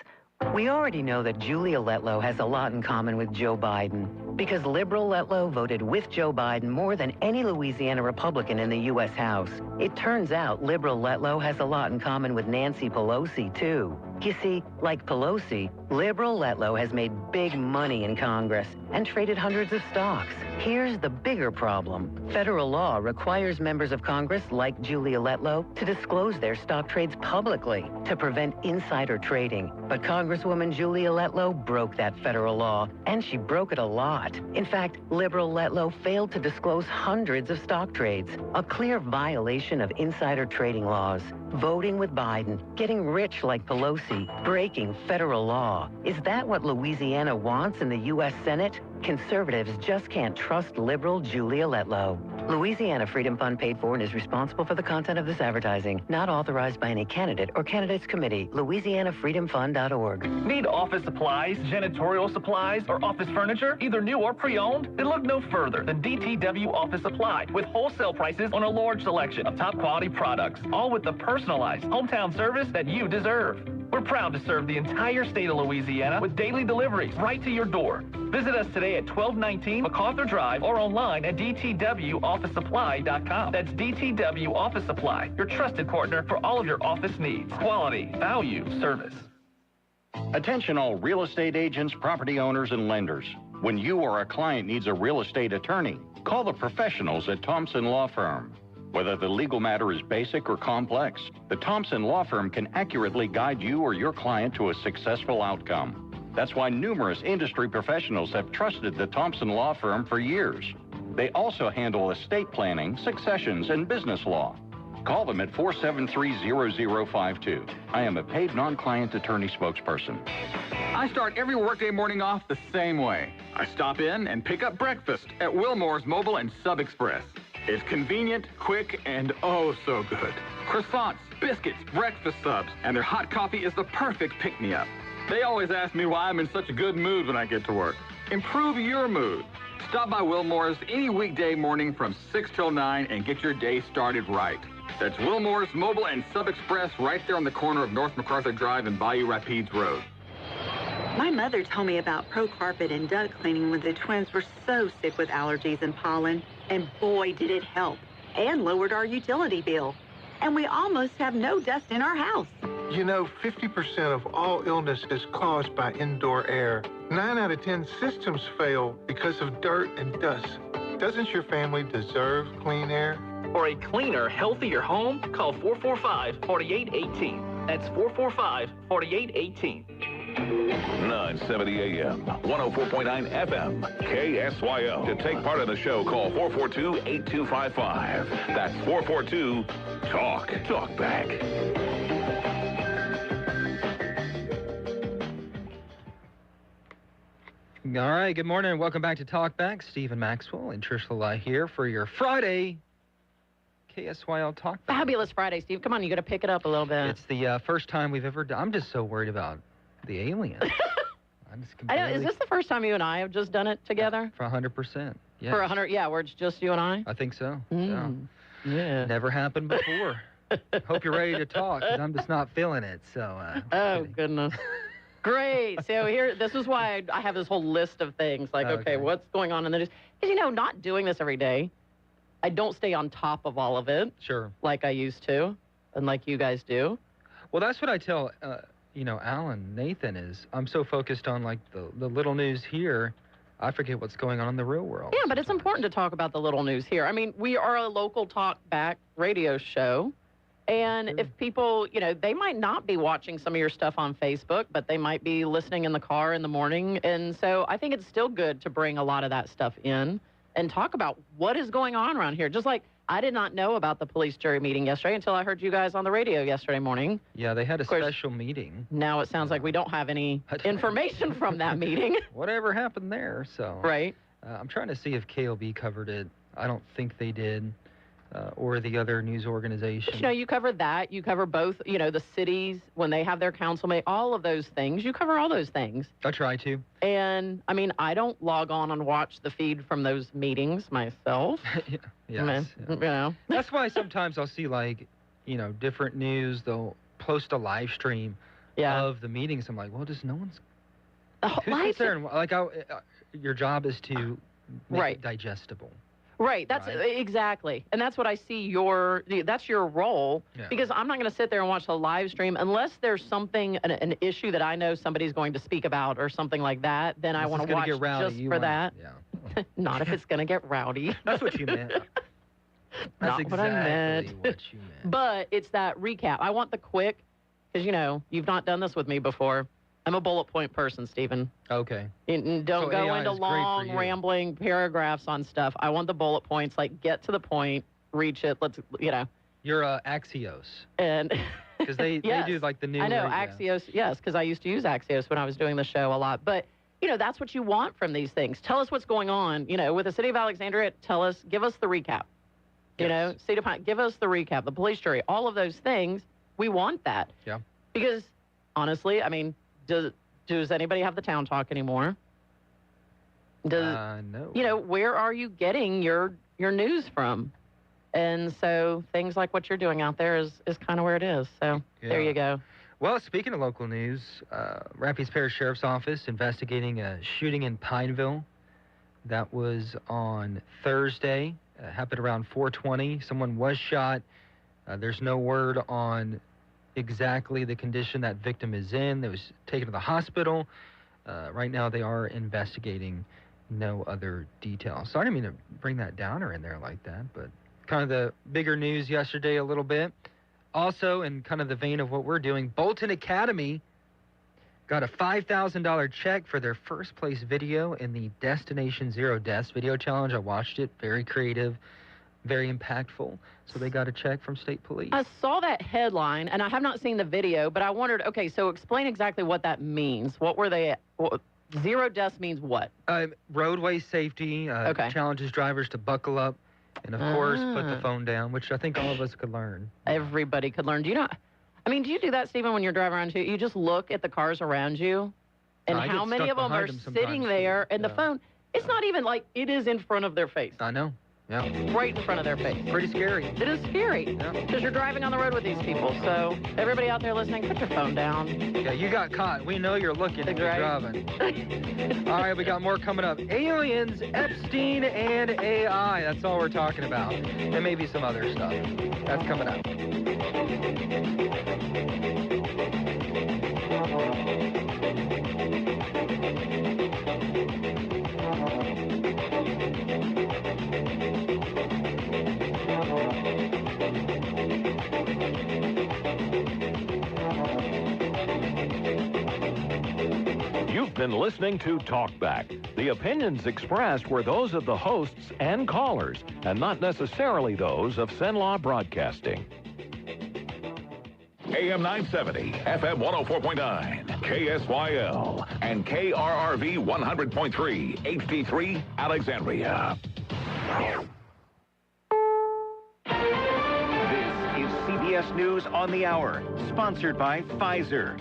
We already know that Julia Letlow has a lot in common with Joe Biden because liberal Letlow voted with Joe Biden more than any Louisiana Republican in the U.S. House. It turns out liberal Letlow has a lot in common with Nancy Pelosi, too. You see, like Pelosi, liberal Letlow has made big money in Congress and traded hundreds of stocks. Here's the bigger problem. Federal law requires members of Congress, like Julia Letlow, to disclose their stock trades publicly to prevent insider trading. But Congresswoman Julia Letlow broke that federal law, and she broke it a lot. In fact, liberal Letlow failed to disclose hundreds of stock trades, a clear violation of insider trading laws. Voting with Biden, getting rich like Pelosi, breaking federal law. Is that what Louisiana wants in the U.S. Senate? Conservatives just can't trust liberal Julia Letlow. Louisiana Freedom Fund paid for and is responsible for the content of this advertising. Not authorized by any candidate or candidates committee. LouisianaFreedomFund.org. Need office supplies, janitorial supplies, or office furniture, either new or pre-owned? Then look no further than DTW Office Supply, with wholesale prices on a large selection of top quality products, all with the personalized hometown service that you deserve. We're proud to serve the entire state of Louisiana with daily deliveries right to your door. Visit us today at 1219 MacArthur Drive or online at dtwofficesupply.com. That's DTW Office Supply, your trusted partner for all of your office needs. Quality, value, service. Attention all real estate agents, property owners, and lenders. When you or a client needs a real estate attorney, call the professionals at Thompson Law Firm. Whether the legal matter is basic or complex, the Thompson Law Firm can accurately guide you or your client to a successful outcome. That's why numerous industry professionals have trusted the Thompson Law Firm for years. They also handle estate planning, successions, and business law. Call them at 473-0052. I am a paid non-client attorney spokesperson. I start every workday morning off the same way. I stop in and pick up breakfast at Wilmore's Mobile and Sub Express. It's convenient, quick, and oh so good. Croissants, biscuits, breakfast subs, and their hot coffee is the perfect pick-me-up. They always ask me why I'm in such a good mood when I get to work. Improve your mood. Stop by Wilmore's any weekday morning from 6 till 9 and get your day started right. That's Wilmore's Mobile and Sub Express right there on the corner of North MacArthur Drive and Bayou Rapides Road. My mother told me about Pro Carpet and Doug cleaning when the twins were so sick with allergies and pollen. And boy, did it help. And lowered our utility bill. And we almost have no dust in our house. You know, 50% of all illness is caused by indoor air. 9 out of 10 systems fail because of dirt and dust. Doesn't your family deserve clean air? For a cleaner, healthier home, call 445-4818. That's 445-4818. 970 AM, 104.9 FM, KSYO. To take part in the show, call 442-8255. That's 442-TALK. Talk back. All right, good morning and welcome back to Talk Back. Stephen Maxwell and Trish Lalai here for your Friday KSYL Talk Back. Fabulous Friday, Steve. Come on, you got to pick it up a little bit. It's the first time we've ever done. I'm just so worried about the alien. I know. Is this the first time you and I have just done it together? For 100%. Yes. For 100, yeah, where it's just you and I? I think so. Yeah. Never happened before. Hope you're ready to talk, because I'm just not feeling it. So. Oh, goodness. Great. So this is why I have this whole list of things. Like, okay, what's going on in the news? Because, not doing this every day, I don't stay on top of all of it. Sure. Like I used to, and like you guys do. Well, that's what I tell, Alan, Nathan, is I'm so focused on, like, the little news here, I forget what's going on in the real world. Yeah, but it's important to talk about the little news here. I mean, we are a local talk back radio show. And if people, they might not be watching some of your stuff on Facebook, but they might be listening in the car in the morning. And so I think it's still good to bring a lot of that stuff in and talk about what is going on around here. Just like I did not know about the police jury meeting yesterday until I heard you guys on the radio yesterday morning. Yeah, they had a special meeting. Now it sounds like we don't have any information from that meeting. Whatever happened there, so. Right. I'm trying to see if KLB covered it. I don't think they did. Or the other news organization. You cover that. You cover both, the cities, when they have their council meeting, all of those things. You cover all those things. I try to. And, I don't log on and watch the feed from those meetings myself. Yes. That's why sometimes I'll see, like, different news. They'll post a live stream of the meetings. I'm like, well, just no one's. Who's Life concerned? Like, your job is to make it digestible. Right. That's exactly. And that's what I see that's your role. Yeah. Because I'm not going to sit there and watch the live stream unless there's something, an issue that I know somebody's going to speak about or something like that. Then I want to watch just for that. Yeah. Not if it's going to get rowdy. That's what you meant. That's Not exactly what I meant. what you meant. But it's that recap. I want the quick, because, you've not done this with me before. I'm a bullet point person, Stephen. Okay. Don't go AI into is great for long, you. rambling paragraphs on stuff. I want the bullet points, like, get to the point, reach it, You're Axios. And because they do like the new. I know, Axios, yes, because I used to use Axios when I was doing the show a lot. But, that's what you want from these things. Tell us what's going on. With the city of Alexandria, give us the recap. State of Pine, give us the recap. The police jury, all of those things, we want that. Yeah. Because, honestly, I mean, does anybody have the town talk anymore? No. Where are you getting your news from? And so things like what you're doing out there is kind of where it is. So there you go. Well, speaking of local news, Rapides Parish Sheriff's Office investigating a shooting in Pineville. That was on Thursday. Happened around 4:20. Someone was shot. There's no word on exactly the condition that victim is in. They was taken to the hospital. Right now they are investigating. No other details. So I didn't mean to bring that downer in there like that, but kind of the bigger news yesterday a little bit. Also, in kind of the vein of what we're doing, Bolton Academy got a $5,000 check for their first place video in the Destination Zero Deaths video challenge. I watched it. Very creative, very impactful. So they got a check from state police. I saw that headline, and I have not seen the video, but I wondered, okay, so explain exactly what that means. What were they, zero deaths means what? Roadway safety, challenges drivers to buckle up, and of course, put the phone down, which I think all of us could learn. Everybody could learn. Do you do that, Stephen, when you're driving around too? You just look at the cars around you, and how many of them are sitting there, and the phone, it's not even like it is in front of their face. I know. Yeah. Right in front of their face. Pretty scary. It is scary. Because you're driving on the road with these people. So everybody out there listening, put your phone down. Yeah, you got caught. We know you're looking and you're driving. All right, we got more coming up. Aliens, Epstein, and AI. That's all we're talking about. And maybe some other stuff. That's coming up. You've been listening to Talkback. The opinions expressed were those of the hosts and callers, and not necessarily those of Cenlaw Broadcasting. AM 970, FM 104.9, KSYL, and KRRV 100.3, HD3, Alexandria. This is CBS News on the Hour, sponsored by Pfizer.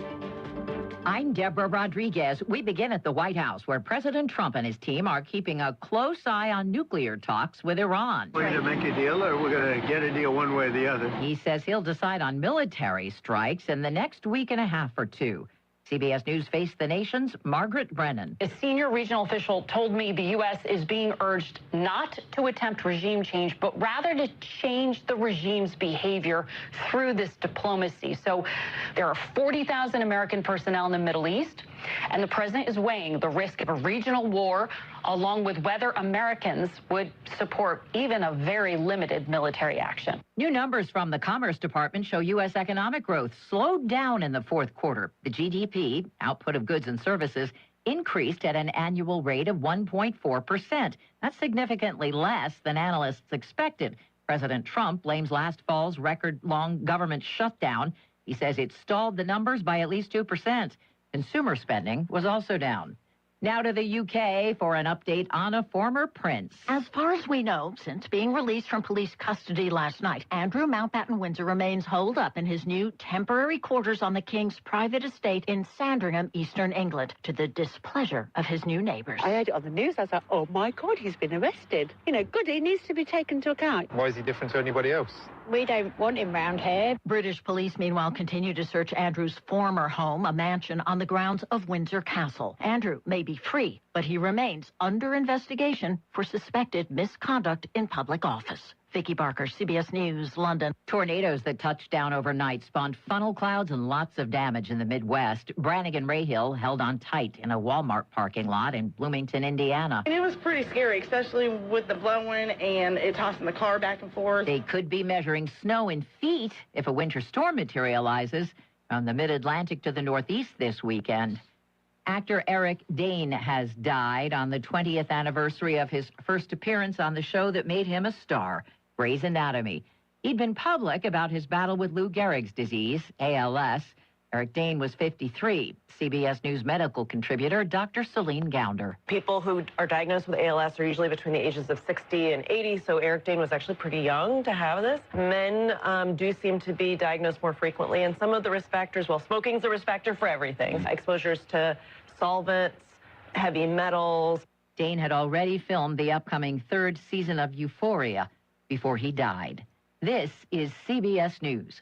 I'm Deborah Rodriguez. We begin at the White House, where President Trump and his team are keeping a close eye on nuclear talks with Iran. We're going to make a deal, or we're going to get a deal one way or the other. He says he'll decide on military strikes in the next week and a half or two. CBS News Face the Nation's Margaret Brennan. A senior regional official told me the U.S. is being urged not to attempt regime change, but rather to change the regime's behavior through this diplomacy. So there are 40,000 American personnel in the Middle East, and the president is weighing the risk of a regional war along with whether Americans would support even a very limited military action. New numbers from the Commerce Department show U.S. economic growth slowed down in the fourth quarter. The GDP, output of goods and services, increased at an annual rate of 1.4%. That's significantly less than analysts expected. President Trump blames last fall's record-long government shutdown. He says it stalled the numbers by at least 2%. Consumer spending was also down. Now to the UK for an update on a former prince. As far as we know, since being released from police custody last night, Andrew Mountbatten Windsor remains holed up in his new temporary quarters on the King's private estate in Sandringham, Eastern England, to the displeasure of his new neighbours. I heard it on the news. I thought, oh my God, he's been arrested. You know, good, he needs to be taken to account. Why is he different to anybody else? We don't want him round here. British police, meanwhile, continue to search Andrew's former home, a mansion on the grounds of Windsor Castle. Andrew may be free, but he remains under investigation for suspected misconduct in public office. Vicki Barker, CBS News, London. Tornadoes that touched down overnight spawned funnel clouds and lots of damage in the Midwest. Brannigan-Rahill held on tight in a Walmart parking lot in Bloomington, Indiana. And it was pretty scary, especially with the blowing and it tossing the car back and forth. They could be measuring snow in feet if a winter storm materializes from the mid-Atlantic to the Northeast this weekend. Actor Eric Dane has died on the 20th anniversary of his first appearance on the show that made him a star, Grey's Anatomy. He'd been public about his battle with Lou Gehrig's disease, ALS. Eric Dane was 53. CBS News medical contributor Dr. Celine Gounder. People who are diagnosed with ALS are usually between the ages of 60 and 80, so Eric Dane was actually pretty young to have this. Men do seem to be diagnosed more frequently, and some of the risk factors, well, smoking's a risk factor for everything. Exposures to solvents, heavy metals. Dane had already filmed the upcoming third season of Euphoria before he died. This is CBS News.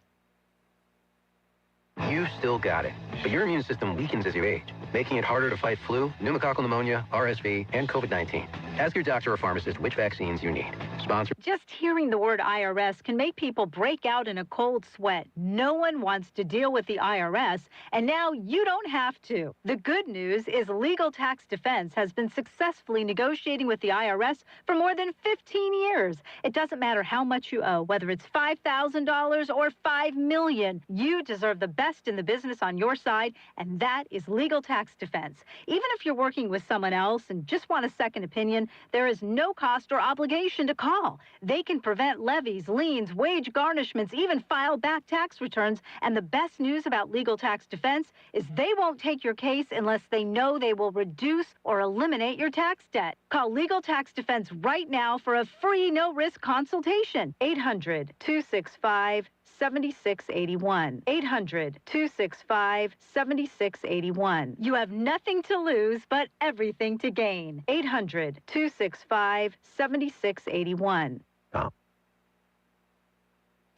You still got it, but your immune system weakens as you age, making it harder to fight flu, pneumococcal pneumonia, RSV, and COVID-19. Ask your doctor or pharmacist which vaccines you need. Sponsored. Just hearing the word IRS can make people break out in a cold sweat. No one wants to deal with the IRS, and now you don't have to. The good news is Legal Tax Defense has been successfully negotiating with the IRS for more than 15 years. It doesn't matter how much you owe, whether it's $5,000 or $5 million. You deserve the best in the business on your side, and that is Legal Tax Defense. Even if you're working with someone else and just want a second opinion, there is no cost or obligation to call. They can prevent levies, liens, wage garnishments, even file back tax returns. And the best news about Legal Tax Defense is they won't take your case unless they know they will reduce or eliminate your tax debt. Call Legal Tax Defense right now for a free no-risk consultation. 800-265-7681. 800-265-7681. You have nothing to lose, but everything to gain. 800-265-7681.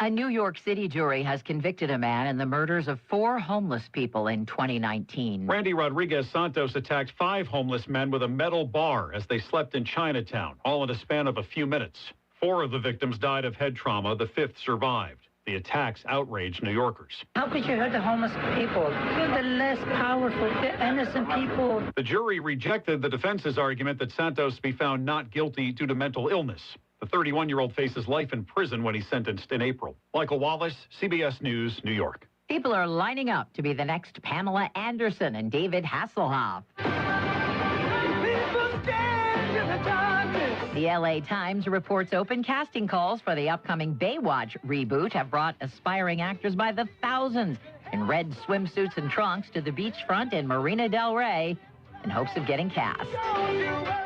A New York City jury has convicted a man in the murders of 4 homeless people in 2019. Randy Rodriguez Santos attacked 5 homeless men with a metal bar as they slept in Chinatown, all in a span of a few minutes. 4 of the victims died of head trauma. The 5th survived. The attacks outraged New Yorkers. How could you hurt the homeless people? You're the less powerful, the innocent people. The jury rejected the defense's argument that Santos be found not guilty due to mental illness. The 31-year-old faces life in prison when he's sentenced in April. Michael Wallace, CBS News, New York. People are lining up to be the next Pamela Anderson and David Hasselhoff. The LA Times reports open casting calls for the upcoming Baywatch reboot have brought aspiring actors by the thousands in red swimsuits and trunks to the beachfront in Marina del Rey in hopes of getting cast.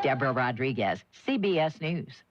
Deborah Rodriguez, CBS News.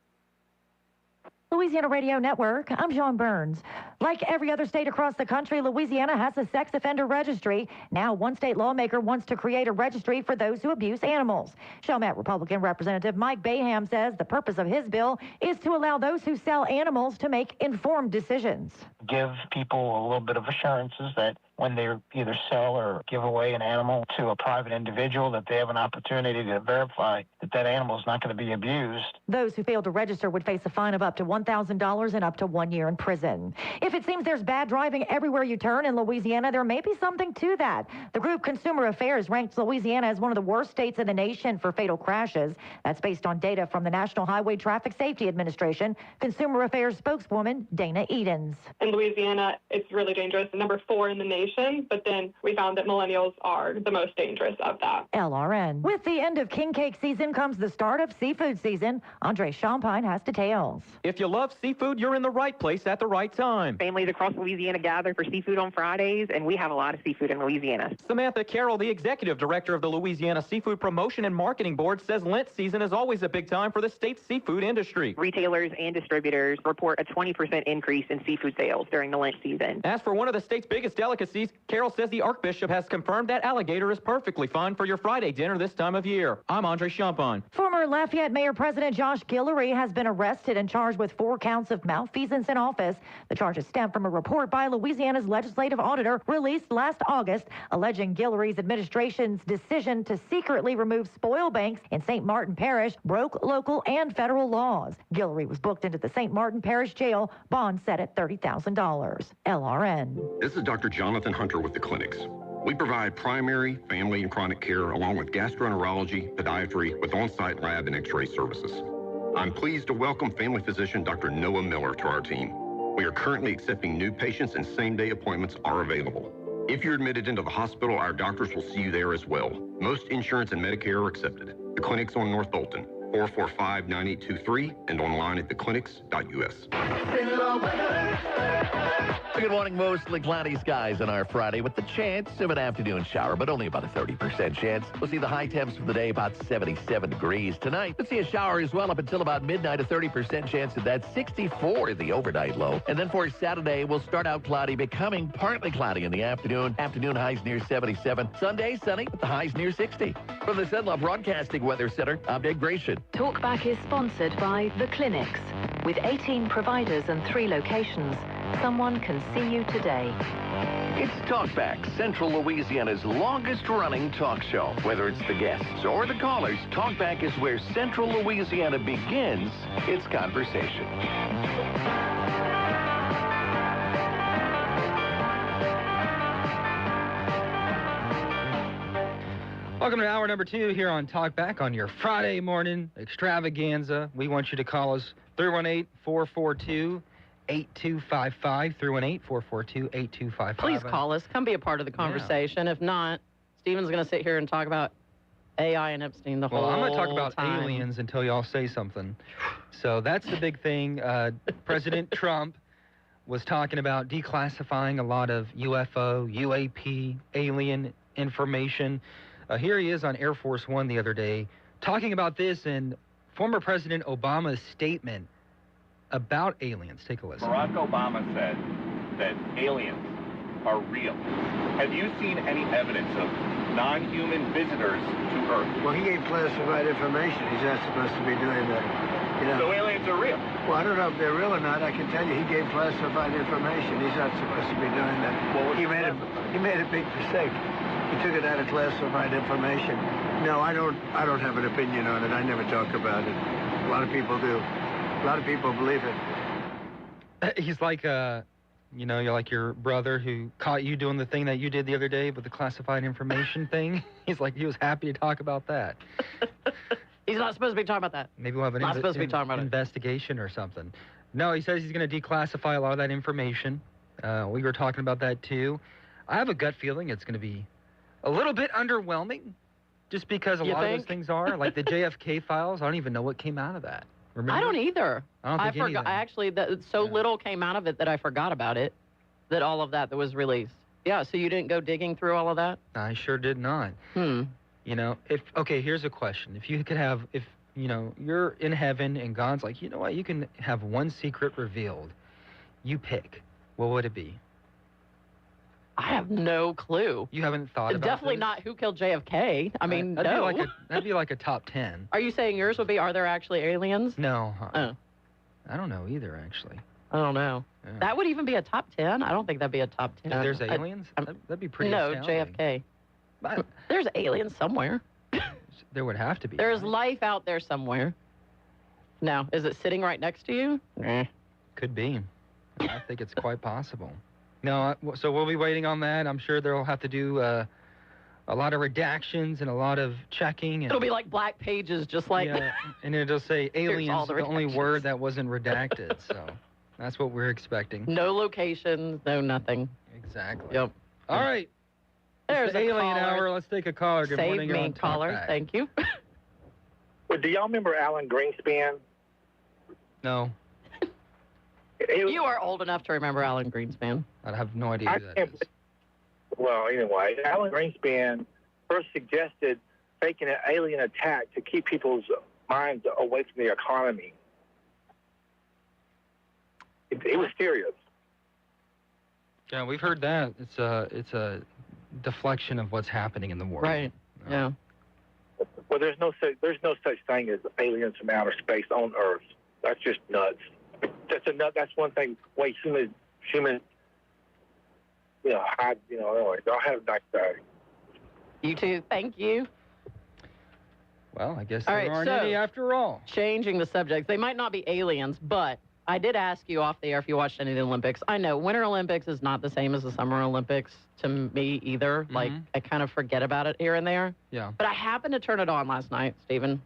Louisiana Radio Network, I'm John Burns. Like every other state across the country, Louisiana has a sex offender registry. Now, one state lawmaker wants to create a registry for those who abuse animals. Chalmette Republican Representative Mike Baham says the purpose of his bill is to allow those who sell animals to make informed decisions. Give people a little bit of assurances that when they either sell or give away an animal to a private individual, that they have an opportunity to verify that that animal is not going to be abused. Those who fail to register would face a fine of up to $1,000 and up to 1 year in prison. If it seems there's bad driving everywhere you turn in Louisiana, there may be something to that. The group Consumer Affairs ranks Louisiana as one of the worst states in the nation for fatal crashes. That's based on data from the National Highway Traffic Safety Administration. Consumer Affairs spokeswoman Dana Edens. In Louisiana, it's really dangerous. Number 4 in the nation generation, but then we found that millennials are the most dangerous of that. LRN. With the end of king cake season comes the start of seafood season. Andre Champagne has details. If you love seafood, you're in the right place at the right time. Families across Louisiana gather for seafood on Fridays, and we have a lot of seafood in Louisiana. Samantha Carroll, the executive director of the Louisiana Seafood Promotion and Marketing Board, says Lent season is always a big time for the state's seafood industry. Retailers and distributors report a 20% increase in seafood sales during the Lent season. As for one of the state's biggest delicacies, Carroll says the Archbishop has confirmed that alligator is perfectly fine for your Friday dinner this time of year. I'm Andre Champagne. Former Lafayette Mayor President Josh Guillory has been arrested and charged with 4 counts of malfeasance in office. The charges stem from a report by Louisiana's legislative auditor released last August, alleging Guillory's administration's decision to secretly remove spoil banks in St. Martin Parish broke local and federal laws. Guillory was booked into the St. Martin Parish Jail, bond set at $30,000. LRN. This is Dr. Jonathan Hunter with the clinics. We provide primary, family, and chronic care along with gastroenterology, podiatry with on-site lab and x-ray services. I'm pleased to welcome family physician Dr. Noah Miller to our team. We are currently accepting new patients and same-day appointments are available. If you're admitted into the hospital, our doctors will see you there as well. Most insurance and Medicare are accepted. The clinic's on North Bolton, 445-9823, and online at theclinics.us. Good morning. Mostly cloudy skies on our Friday with the chance of an afternoon shower, but only about a 30% chance. We'll see the high temps for the day about 77 degrees. Tonight, we'll see a shower as well up until about midnight, a 30% chance of that, 64 the overnight low. And then for Saturday, we'll start out cloudy, becoming partly cloudy in the afternoon. Afternoon highs near 77. Sunday, sunny with the highs near 60. From the Cenla Broadcasting Weather Center, I'm Dave Gratian. Talkback is sponsored by The Clinics. With 18 providers and 3 locations, someone can see you today. It's Talkback, Central Louisiana's longest-running talk show. Whether it's the guests or the callers, Talkback is where Central Louisiana begins its conversation. Welcome to hour number 2 here on Talkback on your Friday morning extravaganza. We want you to call us 318-442-8255, 318-442-8255. Please call us. Come be a part of the conversation. Yeah. If not, Steven's going to sit here and talk about AI and Epstein the whole time. Well, I'm going to talk about aliens until y'all say something. So that's the big thing. President Trump was talking about declassifying a lot of UFO, UAP, alien information. Here he is on Air Force One the other day talking about this and former President Obama's statement about aliens. Take a listen. Barack Obama said that aliens are real. Have you seen any evidence of non-human visitors to Earth? Well, he gave classified information. He's not supposed to be doing that. You know. So aliens are real? Well, I don't know if they're real or not. I can tell you he gave classified information. He's not supposed to be doing that. Well, he made a big mistake. He took it out of classified information. No, I don't have an opinion on it. I never talk about it. A lot of people do. A lot of people believe it. He's like, you know, you're like your brother who caught you doing the thing that you did the other day with the classified information thing. He's like, he was happy to talk about that. He's not supposed to be talking about that. Maybe we'll have an investigation or something. No, he says he's going to declassify a lot of that information. We were talking about that too. I have a gut feeling it's going to be a little bit underwhelming, just because a lot of those things are like the JFK files. I don't even know what came out of that. Remember? I don't either. I don't think anything. Actually, little came out of it that I forgot about it. That all of that was released. Yeah. So you didn't go digging through all of that? I sure did not. You know, here's a question: if you could have, if you know, you're in heaven and God's like, you know what, you can have one secret revealed. You pick. What would it be? I have no clue. You haven't thought about Definitely this? not who killed JFK. I mean, that'd no. That'd be like a top 10. Are you saying yours would be, are there actually aliens? No. Oh. I don't know either, actually. I don't know. Yeah. That would even be a top 10? I don't think that'd be a top 10. If there's aliens? That'd be pretty astounding. JFK. There's aliens somewhere. There would have to be. There's life out there somewhere. Now, is it sitting right next to you? Could be. I think it's quite possible. No, so we'll be waiting on that. I'm sure they'll have to do a lot of redactions and a lot of checking. And, it'll be like black pages, just like... Yeah, and it'll say aliens, the only word that wasn't redacted. So that's what we're expecting. No locations, no nothing. Exactly. Yep. All right. There's It's the a alien caller. hour. Let's take a caller. Good Save morning. You're me, on caller. Talkback. Thank you. Well, do y'all remember Alan Greenspan? No. You are old enough to remember Alan Greenspan. I have no idea who that is. Well, anyway, Alan Greenspan first suggested faking an alien attack to keep people's minds away from the economy. It was serious. Yeah, we've heard that. It's a deflection of what's happening in the world. Right. Yeah. Well, there's no such thing as aliens from outer space on Earth. That's just nuts. That's one thing. Way human. Hide. Anyway, I'll have a nice day. You too. Thank you. Well, I guess All there right, aren't so, any after all. Changing the subject. They might not be aliens, but I did ask you off the air if you watched any of the Olympics. I know Winter Olympics is not the same as the Summer Olympics to me either. Like, I kind of forget about it here and there. Yeah. But I happened to turn it on last night, Stephen.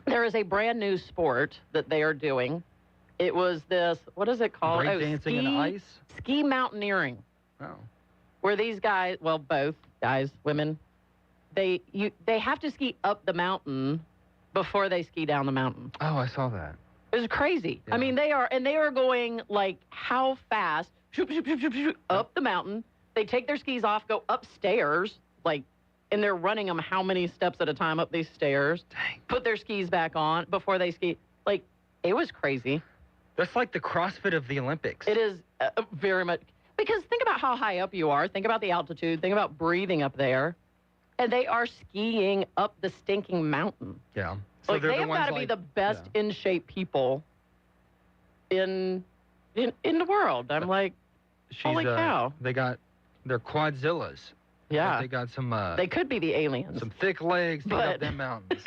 There is a brand new sport that they are doing. It was this, what is it called? Breakdancing in ice? Ski mountaineering. Oh. Where these guys, well, both guys, women, they have to ski up the mountain before they ski down the mountain. Oh, I saw that. It was crazy. Yeah. I mean, they are going like how fast, shoop, shoop, shoop, shoop, shoop, up the mountain. They take their skis off, go upstairs, like, and they're running them how many steps at a time up these stairs. Dang. Put their skis back on before they ski. Like, it was crazy. That's like the CrossFit of the Olympics. It is very much. Because think about how high up you are. Think about the altitude. Think about breathing up there. And they are skiing up the stinking mountain. Yeah. So Like, they have got to be the best in shape people in the world. I'm like, holy cow. They got their quadzillas. Yeah. They got some. They could be the aliens. Some thick legs to get up them mountains.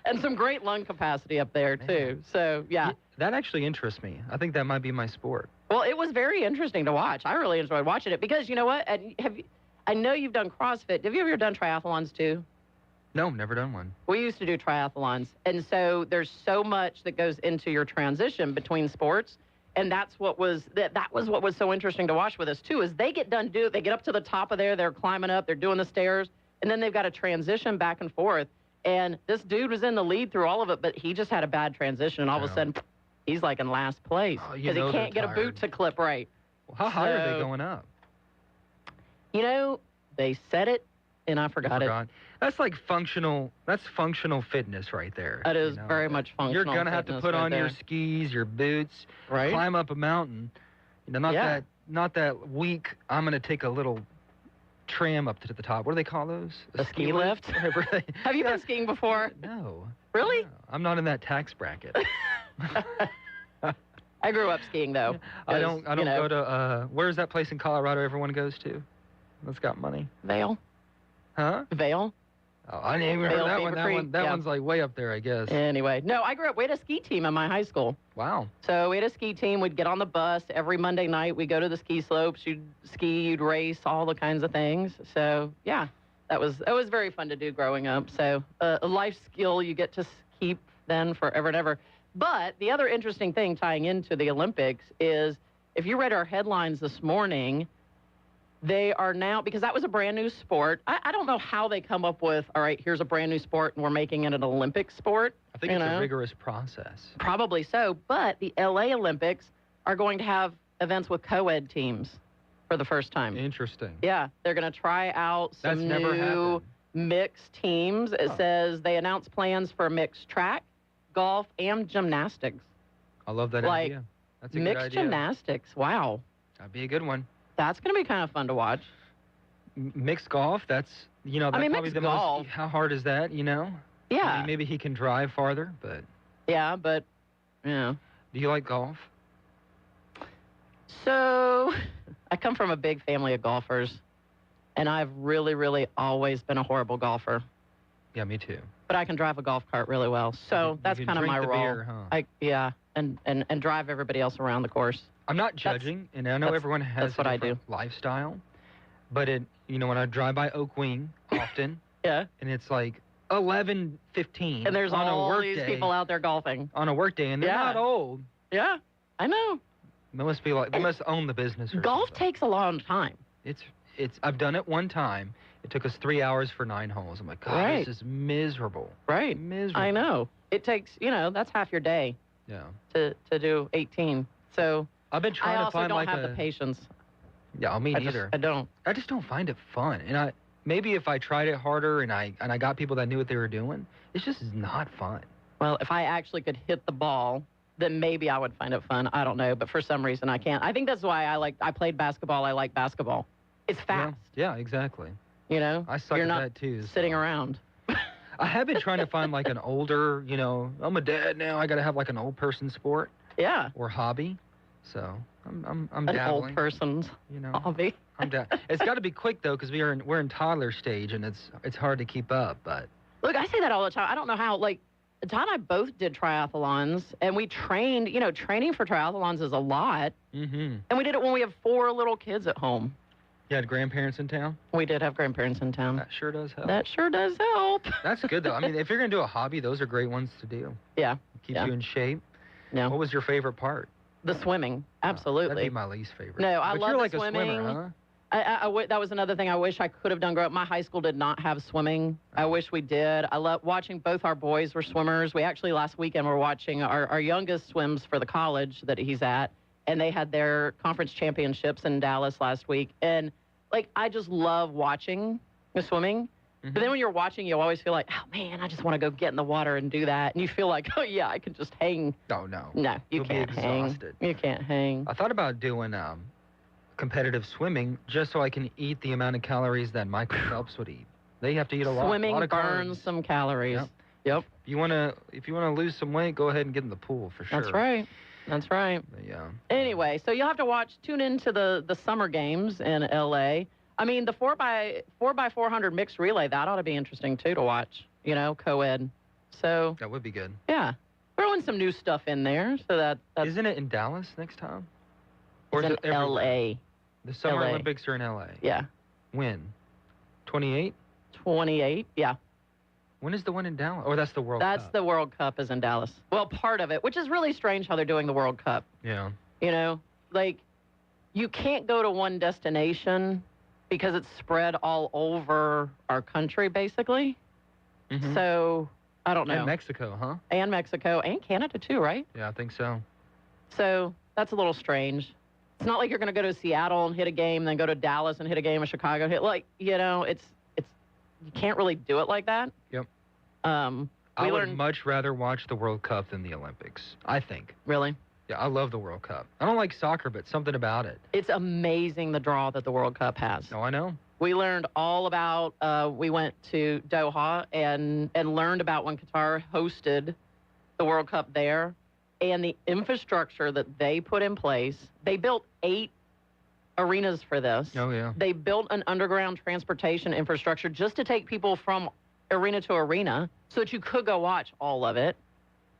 And some great lung capacity up there, too. So, yeah. That actually interests me. I think that might be my sport. Well, it was very interesting to watch. I really enjoyed watching it because, you know what? I know you've done CrossFit. Have you ever done triathlons, too? No, never done one. We used to do triathlons. And so there's so much that goes into your transition between sports. And that was what was so interesting to watch with us, too, is they get done they get up to the top of there, they're climbing up, they're doing the stairs, and then they've got to transition back and forth. And this dude was in the lead through all of it, but he just had a bad transition, and all of a sudden, he's like in last place because he can't get a boot to clip right. Well, how high are they going up? You know, they said it, and I forgot it. That's like functional. That's functional fitness right there. That is very much functional. You're gonna have to put on your skis, your boots, right? Climb up a mountain. You know, not that weak. I'm gonna take a little tram up to the top. What do they call those? A ski lift? Have you been skiing before? No. Really? No. I'm not in that tax bracket. I grew up skiing though. I don't go to where's that place in Colorado everyone goes to? That's got money. Vail. Huh? Vail. Oh, I didn't even heard that one. That one's like way up there, I guess. Anyway, no, I grew up. We had a ski team in my high school. Wow. So we had a ski team. We'd get on the bus every Monday night. We'd go to the ski slopes. You'd ski, you'd race, all the kinds of things. So yeah, that was very fun to do growing up. So a life skill you get to keep then forever and ever. But the other interesting thing tying into the Olympics is if you read our headlines this morning, they are now, because that was a brand new sport. I don't know how they come up with, all right, here's a brand new sport and we're making it an Olympic sport. I think it's a rigorous process. Probably so. But the LA Olympics are going to have events with co-ed teams for the first time. Interesting. Yeah. They're going to try out some new mixed teams. It says they announced plans for mixed track, golf, and gymnastics. I love that idea. That's a good idea. Mixed gymnastics. Wow. That'd be a good one. That's going to be kind of fun to watch. Mixed golf, that's probably mixed the golf. most, how hard is that, you know? Yeah. I mean, maybe he can drive farther, but... Yeah, but, Do you like golf? So, I come from a big family of golfers, and I've really, really always been a horrible golfer. Yeah, me too. But I can drive a golf cart really well, so that's kind of my role. Beer, huh? And drive everybody else around the course. I'm not judging, and I know everyone has a different lifestyle, but when I drive by Oak Wing often, and it's like 11:15, and there's on all a work these day, people out there golfing on a work day, and they're not old. Yeah, I know. They must be like they must own the business. Golf takes a long time. It's I've done it one time. It took us 3 hours for 9 holes. I'm like, God, Right. this is miserable. Right. Miserable. I know. It takes, that's half your day. Yeah. To do 18. So I've been trying I to also find don't like have a. the patience. Yeah, me I neither. I don't. I just don't find it fun. And maybe if I tried it harder and I got people that knew what they were doing, it's just not fun. Well, if I actually could hit the ball, then maybe I would find it fun. I don't know, but for some reason I can't. I think that's why I played basketball. I like basketball. It's fast. Yeah, exactly. I suck You're at not that too. sitting around. I have been trying to find like an older, I'm a dad now. I got to have like an old person sport. Yeah. Or hobby. So I'm An dabbling. old person's hobby. I'm It's got to be quick though, because we're in toddler stage and it's hard to keep up. But Look, I say that all the time. I don't know how. Like, Todd and I both did triathlons, and we trained. Training for triathlons is a lot. Mm-hmm. And we did it when we have 4 little kids at home. You had grandparents in town? We did have grandparents in town. That sure does help. That sure does help. That's good, though. I mean, if you're going to do a hobby, those are great ones to do. Yeah. Keeps you in shape. Yeah. What was your favorite part? The swimming. Absolutely. That'd be my least favorite. No, I but love you're the like swimming. a swimmer, huh? That was another thing I wish I could have done growing up. My high school did not have swimming. I wish we did. I love watching. Both our boys were swimmers. We actually last weekend were watching our youngest swims for the college that he's at, and they had their conference championships in Dallas last week. And I just love watching the swimming. But then when you're watching, you always feel like, oh man, I just want to go get in the water and do that. And you feel like, oh yeah, I can just hang. No. No, you You'll can't be hang. exhausted. You can't hang. I thought about doing competitive swimming just so I can eat the amount of calories that Michael Phelps would eat. They have to eat a lot. Swimming lot of burns carbs. some calories. Yep. If you wanna lose some weight, go ahead and get in the pool for sure. That's right. That's right. But yeah. Anyway, so you'll have to tune into the summer games in L.A. I mean, the 4x400 mixed relay, that ought to be interesting, too, to watch, co-ed. So that would be good. Yeah. Throwing some new stuff in there. So that's... Isn't it in Dallas next time? Or is in it everywhere? L.A. The Summer LA. Olympics are in L.A. Yeah. When? 28? 28, yeah. When is the one in Dallas? Or that's the World Cup? That's the World Cup is in Dallas. Well, part of it, which is really strange how they're doing the World Cup. Yeah. You can't go to one destination because it's spread all over our country, basically. Mhm. So, I don't know. And Mexico, huh? And Mexico, and Canada, too, right? Yeah, I think so. So, that's a little strange. It's not like you're going to go to Seattle and hit a game, then go to Dallas and hit a game, or Chicago. It's you can't really do it like that. Yep. We I would learned... much rather watch the World Cup than the Olympics, I think. Really? Yeah, I love the World Cup. I don't like soccer, but something about it. It's amazing the draw that the World Cup has. Oh, I know. We learned all about, we went to Doha and learned about when Qatar hosted the World Cup there and the infrastructure that they put in place. They built 8 arenas for this. Oh, yeah. They built an underground transportation infrastructure just to take people from arena to arena so that you could go watch all of it.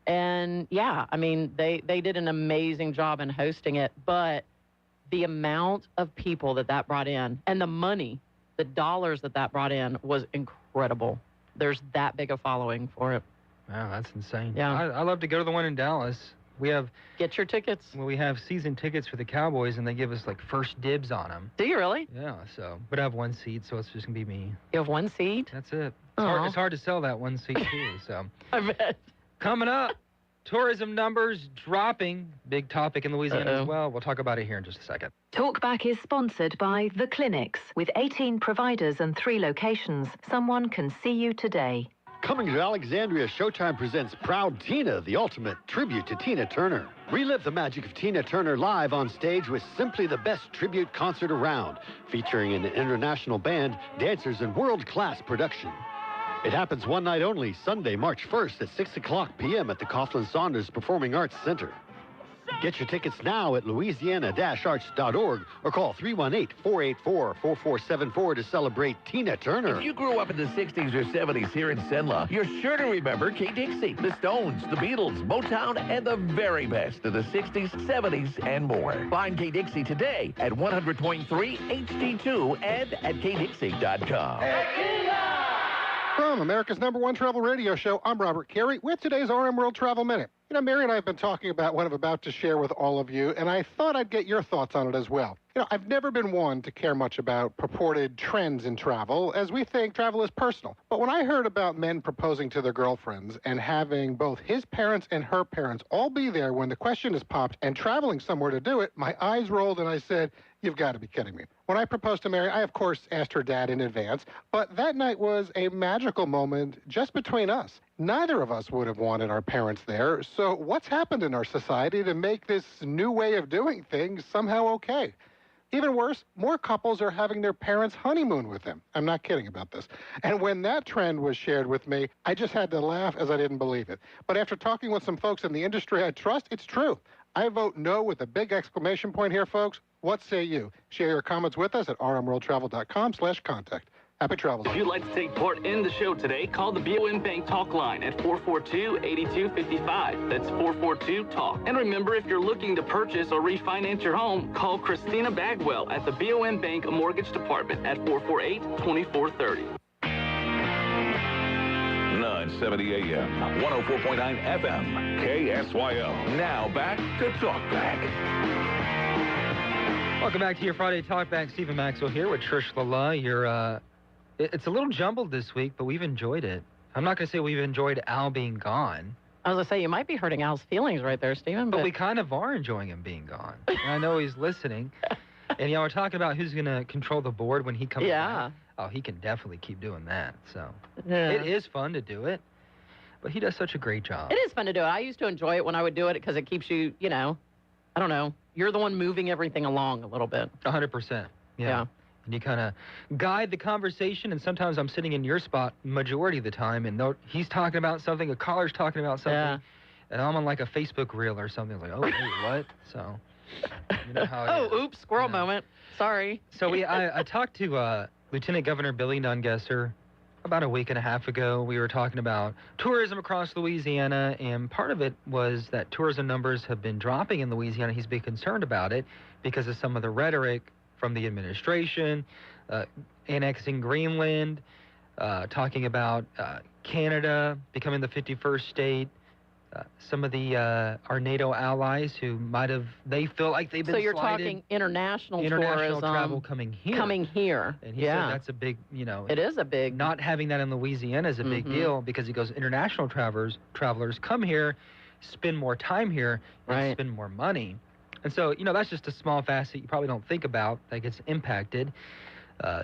And yeah, I mean, they did an amazing job in hosting it, but the amount of people that brought in and the money, the dollars that brought in was incredible. There's that big a following for it. Wow, that's insane. Yeah. I love to go to the one in Dallas. Get your tickets. Well, we have season tickets for the Cowboys, and they give us first dibs on them. Do you really? Yeah, but I have one seat, so it's just going to be me. You have one seat? That's it. It's hard to sell that one seat, too, so. I bet. Coming up, tourism numbers dropping. Big topic in Louisiana as well. We'll talk about it here in just a second. Talkback is sponsored by The Clinics. With 18 providers and 3 locations, someone can see you today. Coming to Alexandria, Showtime presents Proud Tina, the ultimate tribute to Tina Turner. Relive the magic of Tina Turner live on stage with simply the best tribute concert around, featuring an international band, dancers, and world-class production. It happens one night only, Sunday, March 1st at 6 o'clock p.m. at the Coughlin Saunders Performing Arts Center. Get your tickets now at louisiana-arts.org or call 318-484-4474 to celebrate Tina Turner. If you grew up in the 60s or 70s here in Cenla, you're sure to remember K-Dixie, the Stones, the Beatles, Motown, and the very best of the 60s, 70s, and more. Find K-Dixie today at 100.3 HD2 and at kdixie.com. From America's #1 travel radio show, I'm Robert Carey with today's RM World Travel Minute. Mary and I have been talking about what I'm about to share with all of you, and I thought I'd get your thoughts on it as well. I've never been one to care much about purported trends in travel, as we think travel is personal. But when I heard about men proposing to their girlfriends and having both his parents and her parents all be there when the question is popped and traveling somewhere to do it, my eyes rolled and I said, you've got to be kidding me. When I proposed to Mary, I, of course, asked her dad in advance, but that night was a magical moment just between us. Neither of us would have wanted our parents there, so what's happened in our society to make this new way of doing things somehow okay? Even worse, more couples are having their parents' honeymoon with them. I'm not kidding about this. And when that trend was shared with me, I just had to laugh as I didn't believe it. But after talking with some folks in the industry I trust, it's true. I vote no with a big exclamation point here, folks. What say you? Share your comments with us at rmworldtravel.com/contact. Happy travels. If you'd like to take part in the show today, call the BOM Bank Talk line at 442-8255. That's 442-TALK. And remember, if you're looking to purchase or refinance your home, call Christina Bagwell at the BOM Bank Mortgage Department at 448-2430. 970 AM, 104.9 FM, KSYO. Now back to Talkback. Welcome back to your Friday Talkback. Stephen Maxwell here with Trish Lala. It's a little jumbled this week, but we've enjoyed it. I'm not going to say we've enjoyed Al being gone. I was going to say, you might be hurting Al's feelings right there, Stephen. But we kind of are enjoying him being gone. And I know he's listening. And, we're talking about who's going to control the board when he comes back. Oh, he can definitely keep doing that. So It is fun to do it. But he does such a great job. It is fun to do it. I used to enjoy it when I would do it because it keeps you, I don't know. You're the one moving everything along a little bit. 100%. Yeah. And you kind of guide the conversation, and sometimes I'm sitting in your spot majority of the time, and he's talking about something, a caller's talking about something, and I'm on like a Facebook reel or something. Like, oh, wait, what? So, you know how it is. Oops, squirrel moment. Sorry. So I talked to Lieutenant Governor Billy Nungesser about a week and a half ago. We were talking about tourism across Louisiana, and part of it was that tourism numbers have been dropping in Louisiana. He's been concerned about it because of some of the rhetoric from the administration, annexing Greenland, talking about Canada becoming the 51st state. Some of our NATO allies who they feel like they've been So you're slighted. Talking international tourism, travel coming here. And he said that's a big, It is a big. Not having that in Louisiana is a big deal because he goes, international travelers come here, spend more time here, and spend more money. And so, that's just a small facet you probably don't think about that gets impacted.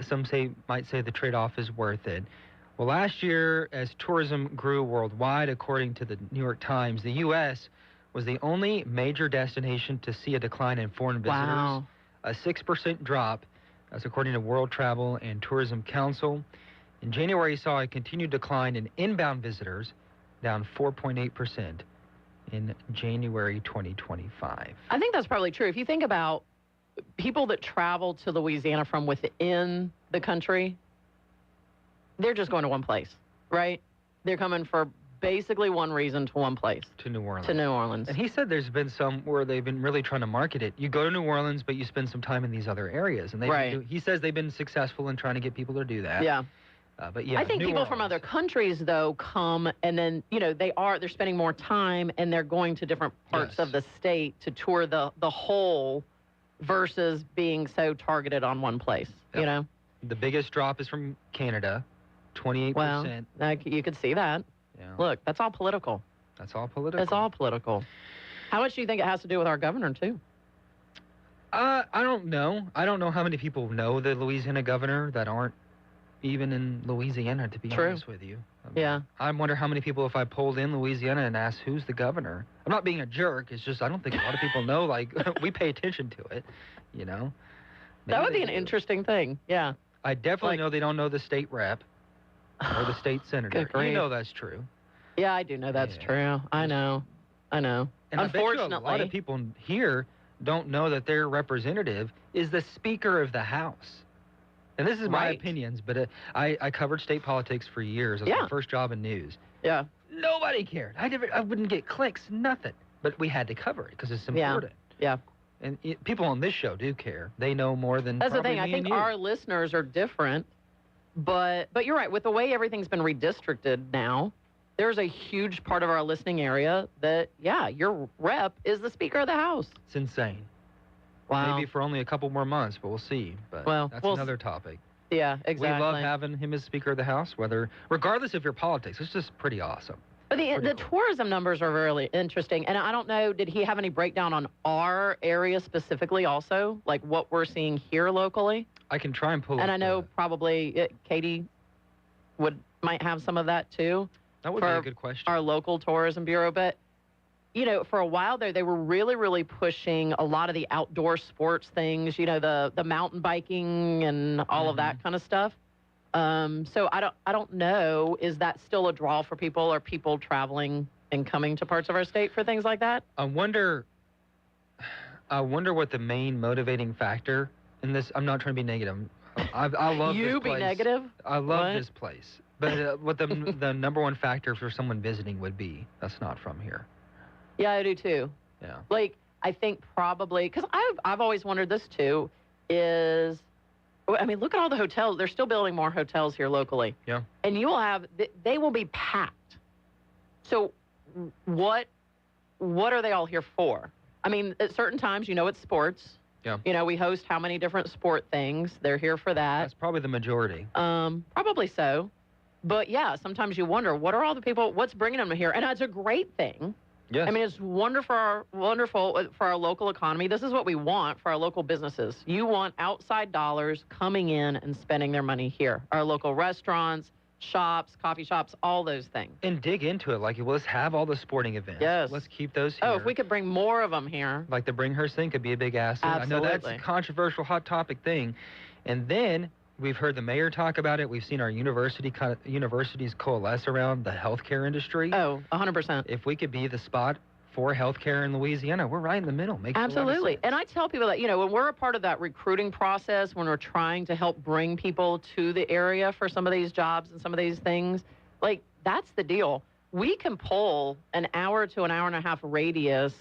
Some might say the trade-off is worth it. Well, last year, as tourism grew worldwide, according to the New York Times, the U.S. was the only major destination to see a decline in foreign visitors. Wow. A 6% drop, that's according to World Travel and Tourism Council. In January, saw a continued decline in inbound visitors, down 4.8% in January 2025. I think that's probably true. If you think about people that travel to Louisiana from within the country, they're just going to one place, right? They're coming for basically one reason to one place. To New Orleans. To New Orleans. And he said there's been some where they've been really trying to market it. You go to New Orleans, but you spend some time in these other areas. And he says they've been successful in trying to get people to do that. Yeah. But yeah, I think people from other countries, though, come and then, they're spending more time and they're going to different parts of the state to tour the whole versus being so targeted on one place, The biggest drop is from Canada. 28%. Well, you could see that. Yeah. Look, that's all political. That's all political. That's all political. How much do you think it has to do with our governor, too? I don't know. I don't know how many people know the Louisiana governor that aren't even in Louisiana, to be honest with you. I wonder how many people, if I polled in Louisiana and asked who's the governor. I'm not being a jerk. It's just I don't think a lot of people know. Like, we pay attention to it, Maybe that would be an interesting thing. Yeah. I definitely know they don't know the state rep. Or the state senator. You know that's true. Yeah, I do know that's true. I know. And unfortunately, I bet you a lot of people here don't know that their representative is the Speaker of the House. And this is my opinions, but I covered state politics for years. It was my first job in news. Yeah. Nobody cared. I wouldn't get clicks, nothing. But we had to cover it because it's important. Yeah. And people on this show do care. They know more than That's the thing. I me think and you. our listeners are different. But you're right. With the way everything's been redistricted now, there's a huge part of our listening area that, your rep is the Speaker of the House. It's insane. Wow. Maybe for only a couple more months, but we'll see. But Well, that's we'll another topic. Yeah, exactly. We love having him as Speaker of the House, regardless of your politics. It's just pretty awesome. But the tourism numbers are really interesting. And I don't know, did he have any breakdown on our area specifically also? Like what we're seeing here locally? I can try and pull And up I know probably Katie might have some of that too. That would be a good question. Our local tourism bureau. But, you know, for a while there, they were really, really pushing a lot of the outdoor sports things, you know, the mountain biking and all of that kind of stuff. So I don't know, is that still a draw for people? Are people traveling and coming to parts of our state for things like that? I wonder what the main motivating factor in this. I'm not trying to be negative. I love you this place. be negative. I love this place, but what the number one factor for someone visiting would be that's not from here. Yeah, I do too. Yeah. Like I think probably because I've always wondered this too. I mean, look at all the hotels. They're still building more hotels here locally. Yeah. And you will have they will be packed. So what are they all here for? I mean, at certain times, you know, it's sports. Yeah. You know, we host how many different sport things. They're here for that. That's probably the majority. Probably so. But yeah, sometimes you wonder, what are all the people, what's bringing them here? And it's a great thing. Yes. I mean, it's wonderful for our local economy. This is what we want for our local businesses. You want outside dollars coming in and spending their money here. Our local restaurants, shops, coffee shops, all those things. And dig into it. Like, let's have all the sporting events. Yes. Let's keep those here. Oh, if we could bring more of them here. Like the Bringhurst thing could be a big asset. Absolutely. I know that's a controversial, hot topic thing. And then we've heard the mayor talk about it. We've seen our universities coalesce around the healthcare industry. Oh, 100%. If we could be the spot for healthcare in Louisiana, we're right in the middle. Makes Absolutely. A lot of sense. And I tell people that, you know, when we're a part of that recruiting process, when we're trying to help bring people to the area for some of these jobs and some of these things, like, that's the deal. We can pull an hour to an hour and a half radius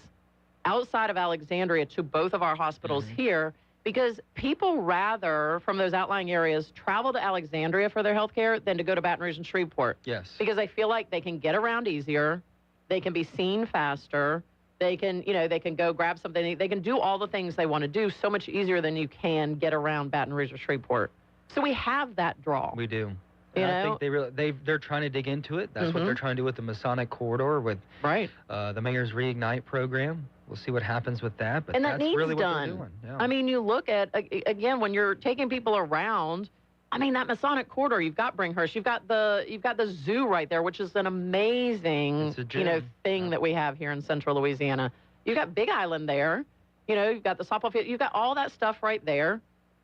outside of Alexandria to both of our hospitals here because people rather, from those outlying areas, travel to Alexandria for their health care than to go to Baton Rouge and Shreveport. Yes. Because they feel like they can get around easier. They can be seen faster. They can, you know, they can go grab something. They can do all the things they want to do so much easier than you can get around Baton Rouge or Shreveport. So we have that draw. We do. You I know? think they're trying to dig into it. That's what they're trying to do with the Masonic Corridor, with the Mayor's Reignite program. We'll see what happens with that. But And that that's needs really done. what they're doing. Yeah. I mean, you look at, again, when you're taking people around, I mean, that Masonic Corridor, you've got Bringhurst, you've got the zoo right there, which is an amazing, you know, thing that we have here in central Louisiana. You've got Big Island there. You know, you've got the softball field. You've got all that stuff right there,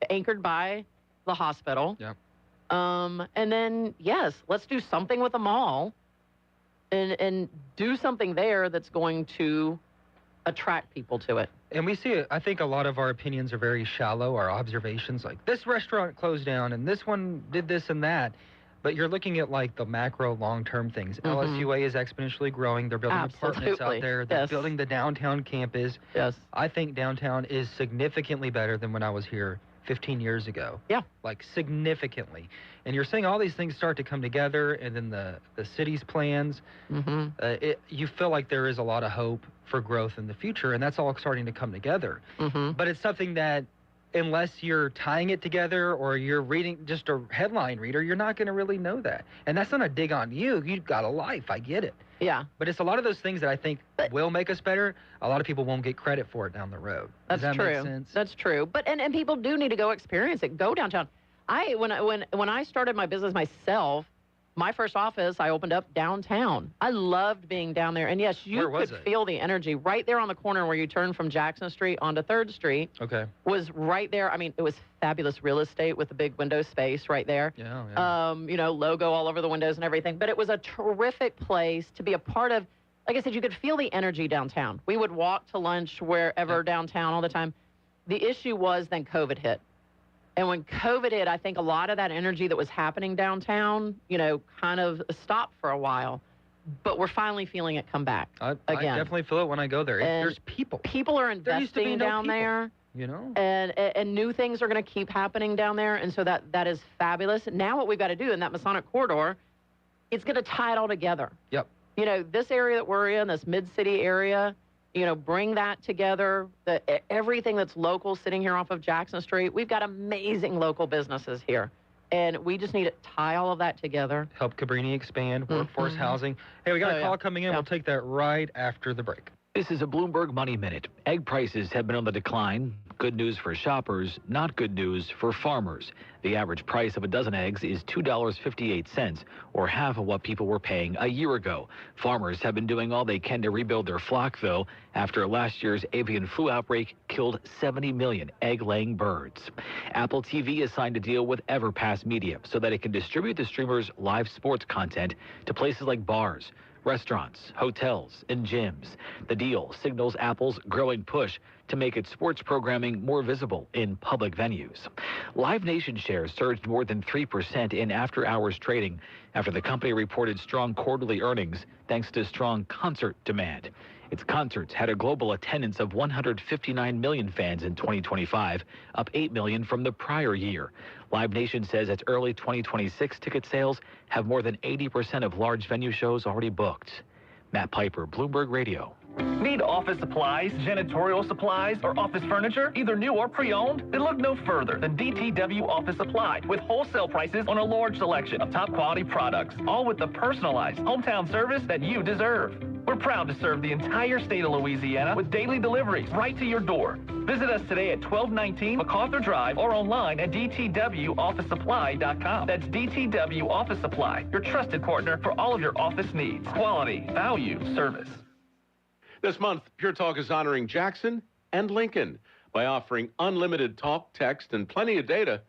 anchored by the hospital. Yep. And then, yes, let's do something with the mall and do something there that's going to attract people to it. And we see it. I think a lot of our opinions are very shallow, our observations, like this restaurant closed down and this one did this and that. But you're looking at like the macro long-term things. LSUA is exponentially growing. They're building apartments out there. They're building the downtown campus. Yes. I think downtown is significantly better than when I was here 15 years ago. Yeah. Like significantly. And you're seeing all these things start to come together, and then the city's plans. You feel like there is a lot of hope for growth in the future, and that's all starting to come together. But it's something that, unless you're tying it together or you're reading just a headline reader, you're not going to really know that. And that's not a dig on you. You've got a life. I get it. Yeah. But it's a lot of those things that I think will make us better. A lot of people won't get credit for it down the road. Does that true. make sense? That's true. But and people do need to go experience it. Go downtown. When I started my business myself, my first office I opened up downtown. I loved being down there. And yes, you could feel the energy right there on the corner where you turn from Jackson Street onto 3rd Street. Okay. Was right there. I mean, it was fabulous real estate with the big window space right there. Yeah. You know, logo all over the windows and everything. But it was a terrific place to be a part of. Like I said, you could feel the energy downtown. We would walk to lunch wherever downtown all the time. The issue was then COVID hit. And when COVID hit, I think a lot of that energy that was happening downtown, you know, kind of stopped for a while. But we're finally feeling it come back I again. definitely feel it when I go there. There's people. People are investing down there. You know? And new things are going to keep happening down there. And so that is fabulous. Now what we've got to do in that Masonic Corridor, it's going to tie it all together. Yep. You know, this area that we're in, this mid-city area, bring that together, everything that's local sitting here off of Jackson Street. We've got amazing local businesses here. And we just need to tie all of that together. Help Cabrini expand, workforce housing. Hey, we got a call coming in. We'll take that right after the break. This is a Bloomberg Money Minute. Egg prices have been on the decline. Good news for shoppers, not good news for farmers. The average price of a dozen eggs is $2.58, or half of what people were paying a year ago. Farmers have been doing all they can to rebuild their flock, though, after last year's avian flu outbreak killed 70 million egg-laying birds. Apple TV has signed a deal with Everpass Media so that it can distribute the streamer's live sports content to places like bars, restaurants, hotels, and gyms. The deal signals Apple's growing push to make its sports programming more visible in public venues. Live Nation shares surged more than 3% in after-hours trading after the company reported strong quarterly earnings thanks to strong concert demand. Its concerts had a global attendance of 159 million fans in 2025, up 8 million from the prior year. Live Nation says its early 2026 ticket sales have more than 80% of large venue shows already booked. Matt Piper, Bloomberg Radio. Need office supplies, janitorial supplies, or office furniture, either new or pre-owned? Then look no further than DTW Office Supply, with wholesale prices on a large selection of top quality products, all with the personalized hometown service that you deserve. We're proud to serve the entire state of Louisiana with daily deliveries right to your door. Visit us today at 1219 MacArthur Drive or online at dtwofficesupply.com. That's DTW Office Supply, your trusted partner for all of your office needs. Quality, value, service. This month, Pure Talk is honoring Jackson and Lincoln by offering unlimited talk, text, and plenty of data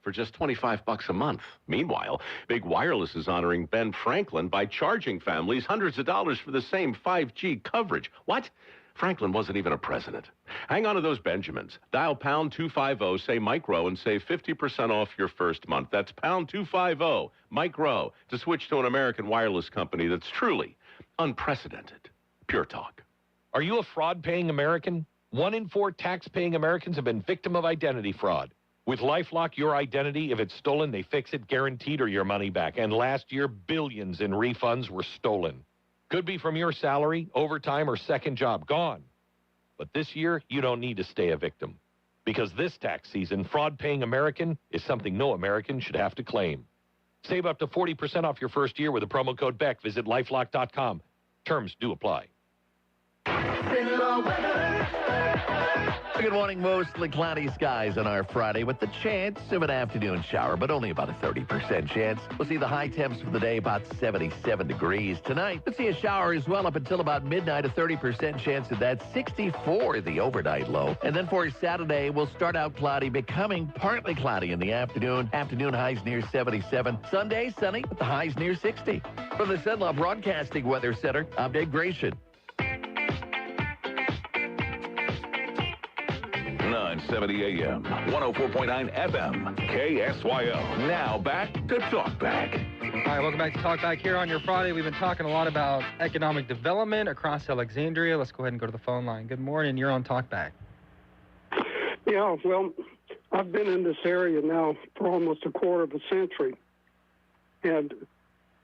for just $25 a month. Meanwhile, Big Wireless is honoring Ben Franklin by charging families hundreds of dollars for the same 5G coverage. What? Franklin wasn't even a president. Hang on to those Benjamins. Dial pound 250, say Mike Rowe, and save 50% off your first month. That's pound 250, Mike Rowe, to switch to an American wireless company that's truly unprecedented. Pure Talk. Are you a fraud-paying American? 1 in 4 tax-paying Americans have been victim of identity fraud. With LifeLock, your identity, if it's stolen, they fix it guaranteed or your money back. And last year, billions in refunds were stolen. Could be from your salary, overtime, or second job. Gone. But this year, you don't need to stay a victim. Because this tax season, fraud-paying American is something no American should have to claim. Save up to 40% off your first year with the promo code BECK. Visit LifeLock.com. Terms do apply. Good morning. Mostly cloudy skies on our Friday with the chance of an afternoon shower, but only about a 30% chance. We'll see the high temps for the day about 77 degrees. Tonight, we'll see a shower as well up until about midnight, a 30% chance of that. 64 the overnight low. And then for Saturday, we'll start out cloudy, becoming partly cloudy in the afternoon. Afternoon highs near 77. Sunday, sunny with the highs near 60. From the Sunlaw Broadcasting Weather Center, I'm Dave Gratian. 970 AM, 104.9 FM, KSYO. Now back to Talk Back. All right, welcome back to Talk Back here on your Friday. We've been talking a lot about economic development across Alexandria. Let's go ahead and go to the phone line. Good morning. You're on Talk Back. Yeah, well, I've been in this area now for almost a quarter of a century. And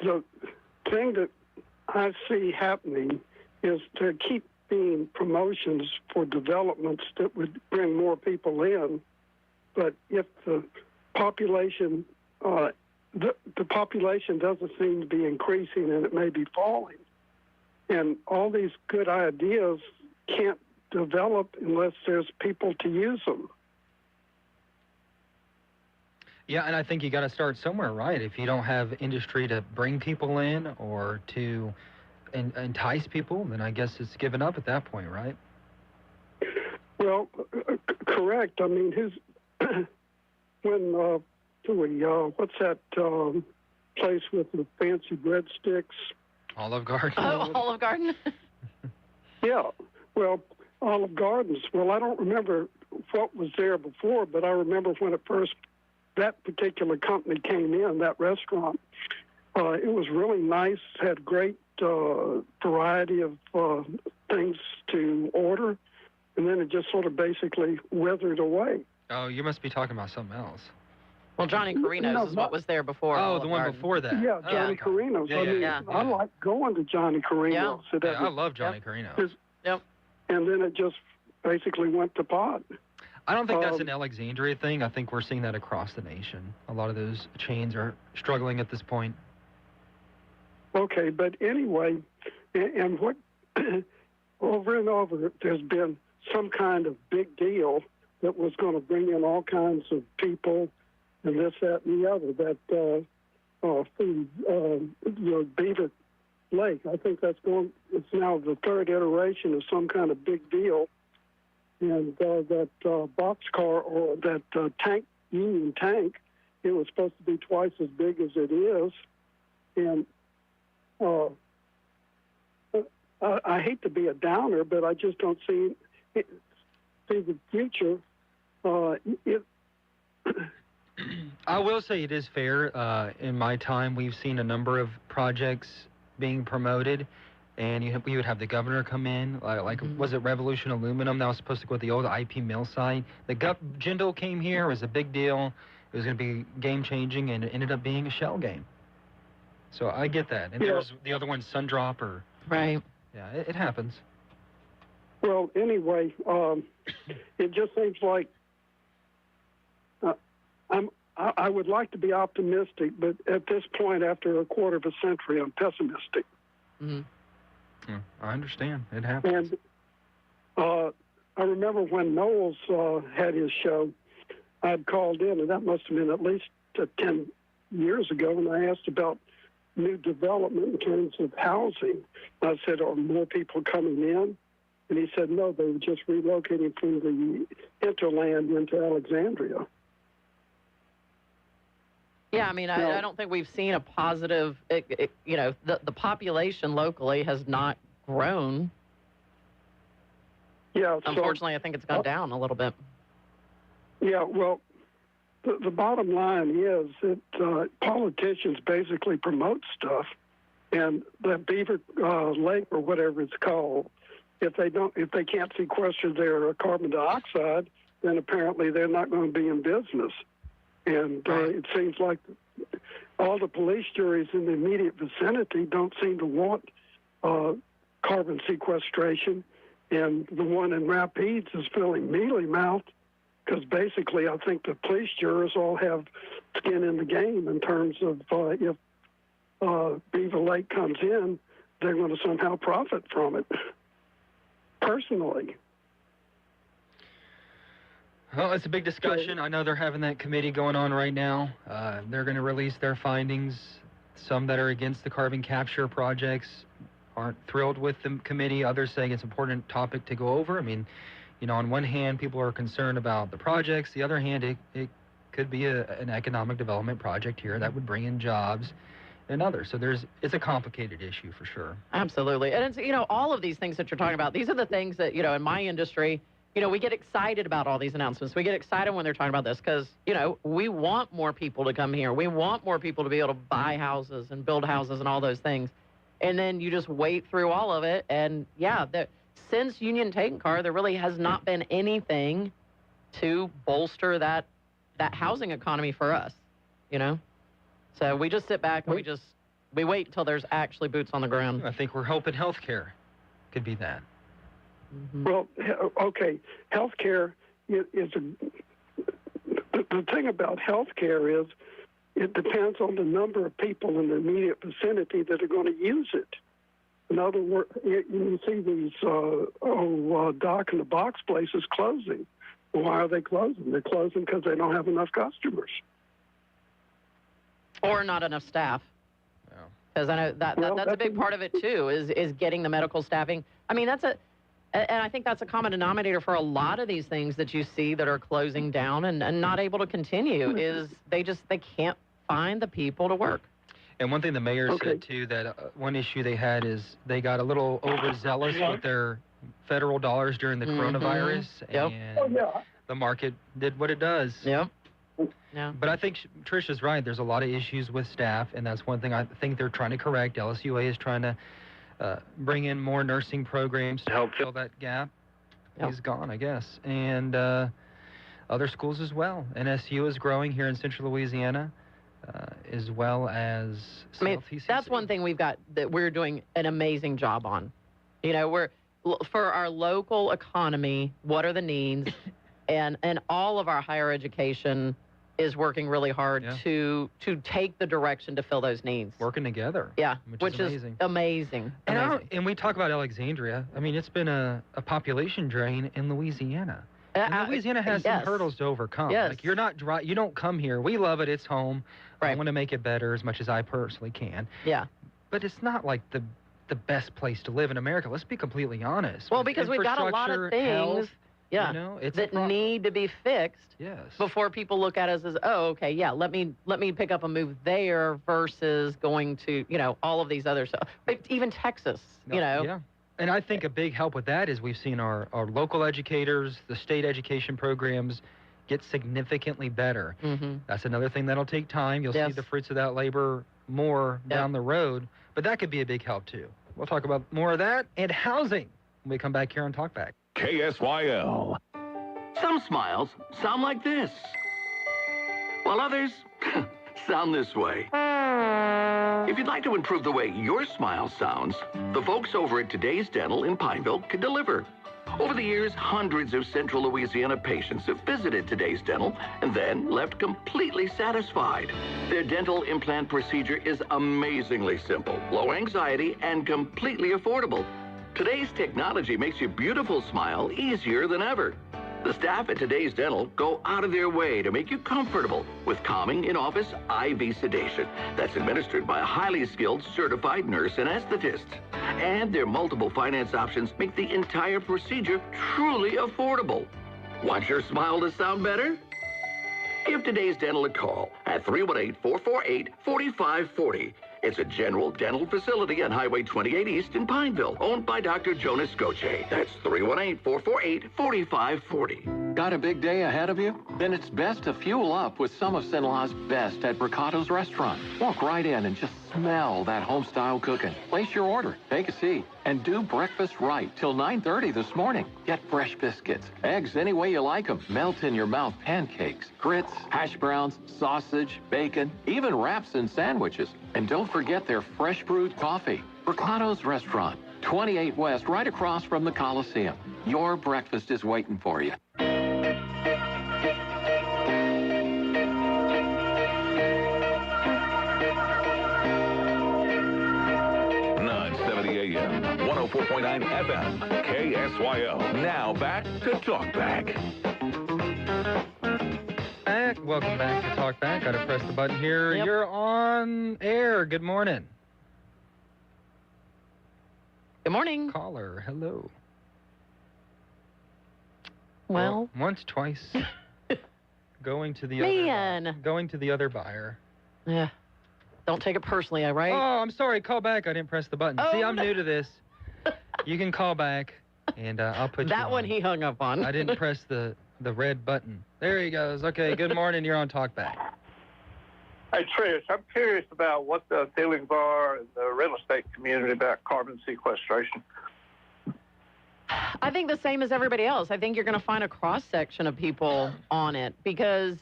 the thing that I see happening is to keep being promotions for developments that would bring more people in. But if the population, the population doesn't seem to be increasing and it may be falling. And all these good ideas can't develop unless there's people to use them. Yeah, and I think you got to start somewhere, right? If you don't have industry to bring people in or to entice people, then I guess it's given up at that point, right? Well, correct. I mean, what's that place with the fancy breadsticks? Olive Garden. Oh, Olive Garden. Yeah. Well, Olive Gardens. Well, I don't remember what was there before, but I remember when that particular company came in, that restaurant. It was really nice, had great variety of things to order, and then it just sort of basically withered away. Oh, you must be talking about something else. Well, Johnny Carino's is what was there before. Oh, the one before that. Yeah, Johnny Carino's. I mean, I like going to Johnny Carino's. Yeah, I love Johnny Carino's. Yep. and then it just basically went to pot. I don't think that's an Alexandria thing. I think we're seeing that across the nation. A lot of those chains are struggling at this point. Okay, but anyway, and what over and over, there's been some kind of big deal that was going to bring in all kinds of people and this, that, and the other. That Beaver Lake, I think it's now the third iteration of some kind of big deal. And that boxcar or that Union tank, it was supposed to be twice as big as it is. And I hate to be a downer, but I just don't see the future. I will say it is fair. In my time, we've seen a number of projects being promoted, and we would have the governor come in, was it Revolution Aluminum that was supposed to go with the old IP mill site? Jindal came here, it was a big deal. It was going to be game-changing, and it ended up being a shell game. So I get that. And there was the other one, Sundrop, or... Right. Yeah, it happens. Well, anyway, it just seems like I would like to be optimistic, but at this point, after a quarter of a century, I'm pessimistic. Mm-hmm. I understand. It happens. And I remember when Knowles had his show, I'd called in, and that must have been at least 10 years ago, and I asked about new development in terms of housing. I said, are more people coming in? And he said, no, they were just relocating from the hinterland into Alexandria. Yeah, I mean, I don't think we've seen a positive, the population locally has not grown. Yeah. Unfortunately, I think it's gone down a little bit. Yeah, well, the bottom line is that politicians basically promote stuff, and that Beaver Lake or whatever it's called, if they can't sequester their carbon dioxide, then apparently they're not going to be in business. And it seems like all the police juries in the immediate vicinity don't seem to want carbon sequestration, and the one in Rapides is feeling mealy-mouthed because basically I think the police jurors all have skin in the game in terms of if Beaver Lake comes in, they're going to somehow profit from it, personally. Well, it's a big discussion. I know they're having that committee going on right now. They're going to release their findings. Some that are against the carbon capture projects aren't thrilled with the committee. Others saying it's an important topic to go over. I mean, on one hand, people are concerned about the projects. The other hand, it could be an economic development project here that would bring in jobs and others. So it's a complicated issue for sure. Absolutely. And it's, all of these things that you're talking about, these are the things that, in my industry, we get excited about all these announcements. We get excited when they're talking about this because, we want more people to come here. We want more people to be able to buy houses and build houses and all those things. And then you just wait through all of it. And, since Union Tank Car, there really has not been anything to bolster that housing economy for us, So we just sit back and we wait until there's actually boots on the ground. I think we're hoping healthcare could be that. Mm-hmm. Well, okay, healthcare is the thing about healthcare is it depends on the number of people in the immediate vicinity that are going to use it. In other words, you see these dock in the box places closing. Well, why are they closing? They're closing because they don't have enough customers. Or not enough staff. Because I know that's a big part of it too, is getting the medical staffing. I mean, and I think that's a common denominator for a lot of these things that you see that are closing down and not able to continue is they can't find the people to work. And one thing the mayor said too, that one issue they had is they got a little overzealous with their federal dollars during the coronavirus, and the market did what it does. Yep. Yeah. But I think Trish is right. There's a lot of issues with staff, and that's one thing I think they're trying to correct. LSUA is trying to bring in more nursing programs to help fill that gap. He's gone, I guess. And other schools as well. NSU is growing here in central Louisiana, as well as South TCC. That's one thing we're doing an amazing job on. for our local economy, what are the needs? And all of our higher education is working really hard to take the direction to fill those needs. Working together. Yeah, which is amazing. Amazing. And we talk about Alexandria. I mean, it's been a population drain in Louisiana. And Louisiana has some hurdles to overcome. Yes. Like, you're not dry. You don't come here. We love it. It's home. I want to make it better as much as I personally can. Yeah. But it's not like the best place to live in America. Let's be completely honest. Well, With because we've got a lot of things. health, Yeah, you know, it's that need to be fixed. Yes. Before people look at us as, oh, okay, yeah, let me pick up a move there versus going to, all of these other stuff. Even Texas, Yeah. And I think a big help with that is we've seen our local educators, the state education programs get significantly better. Mm-hmm. That's another thing that'll take time. You'll see the fruits of that labor more down the road, but that could be a big help too. We'll talk about more of that and housing when we come back here on Talkback. KSYL. Some smiles sound like this, while others sound this way. If you'd like to improve the way your smile sounds, the folks over at Today's Dental in Pineville can deliver. Over the years, hundreds of Central Louisiana patients have visited Today's Dental and then left completely satisfied. Their dental implant procedure is amazingly simple, low anxiety, and completely affordable. Today's technology makes your beautiful smile easier than ever. The staff at Today's Dental go out of their way to make you comfortable with calming in-office IV sedation that's administered by a highly skilled certified nurse anesthetist. And their multiple finance options make the entire procedure truly affordable. Want your smile to sound better? Give Today's Dental a call at 318-448-4540. It's a general dental facility on Highway 28 East in Pineville, owned by Dr. Jonas Goche. That's 318-448-4540. Got a big day ahead of you? Then it's best to fuel up with some of Cenla's best at Bricado's restaurant. Walk right in and just smell that home-style cooking. Place your order, take a seat, and do breakfast right till 9:30 this morning. Get fresh biscuits, eggs any way you like them, melt-in-your-mouth pancakes, grits, hash browns, sausage, bacon, even wraps and sandwiches. And don't forget their fresh brewed coffee. Bricado's restaurant, 28 West, right across from the Coliseum. Your breakfast is waiting for you. 970 AM, 104.9 FM, KSYL. Now back to Talkback. Welcome back to Talkback. Got to press the button here. Yep. You're on air. Good morning. Good morning. Caller, hello. Well, once, twice. Going to the other buyer. Yeah. Don't take it personally, all right? Oh, I'm sorry. Call back. I didn't press the button. Oh, See, I'm new to this. You can call back, and I'll put you that one on. he hung up on. I didn't press the red button. There he goes. Okay, good morning. You're on Talkback. Hey, Trish, I'm curious about what the feelings are in the real estate community about carbon sequestration. I think the same as everybody else. I think you're going to find a cross-section of people on it because,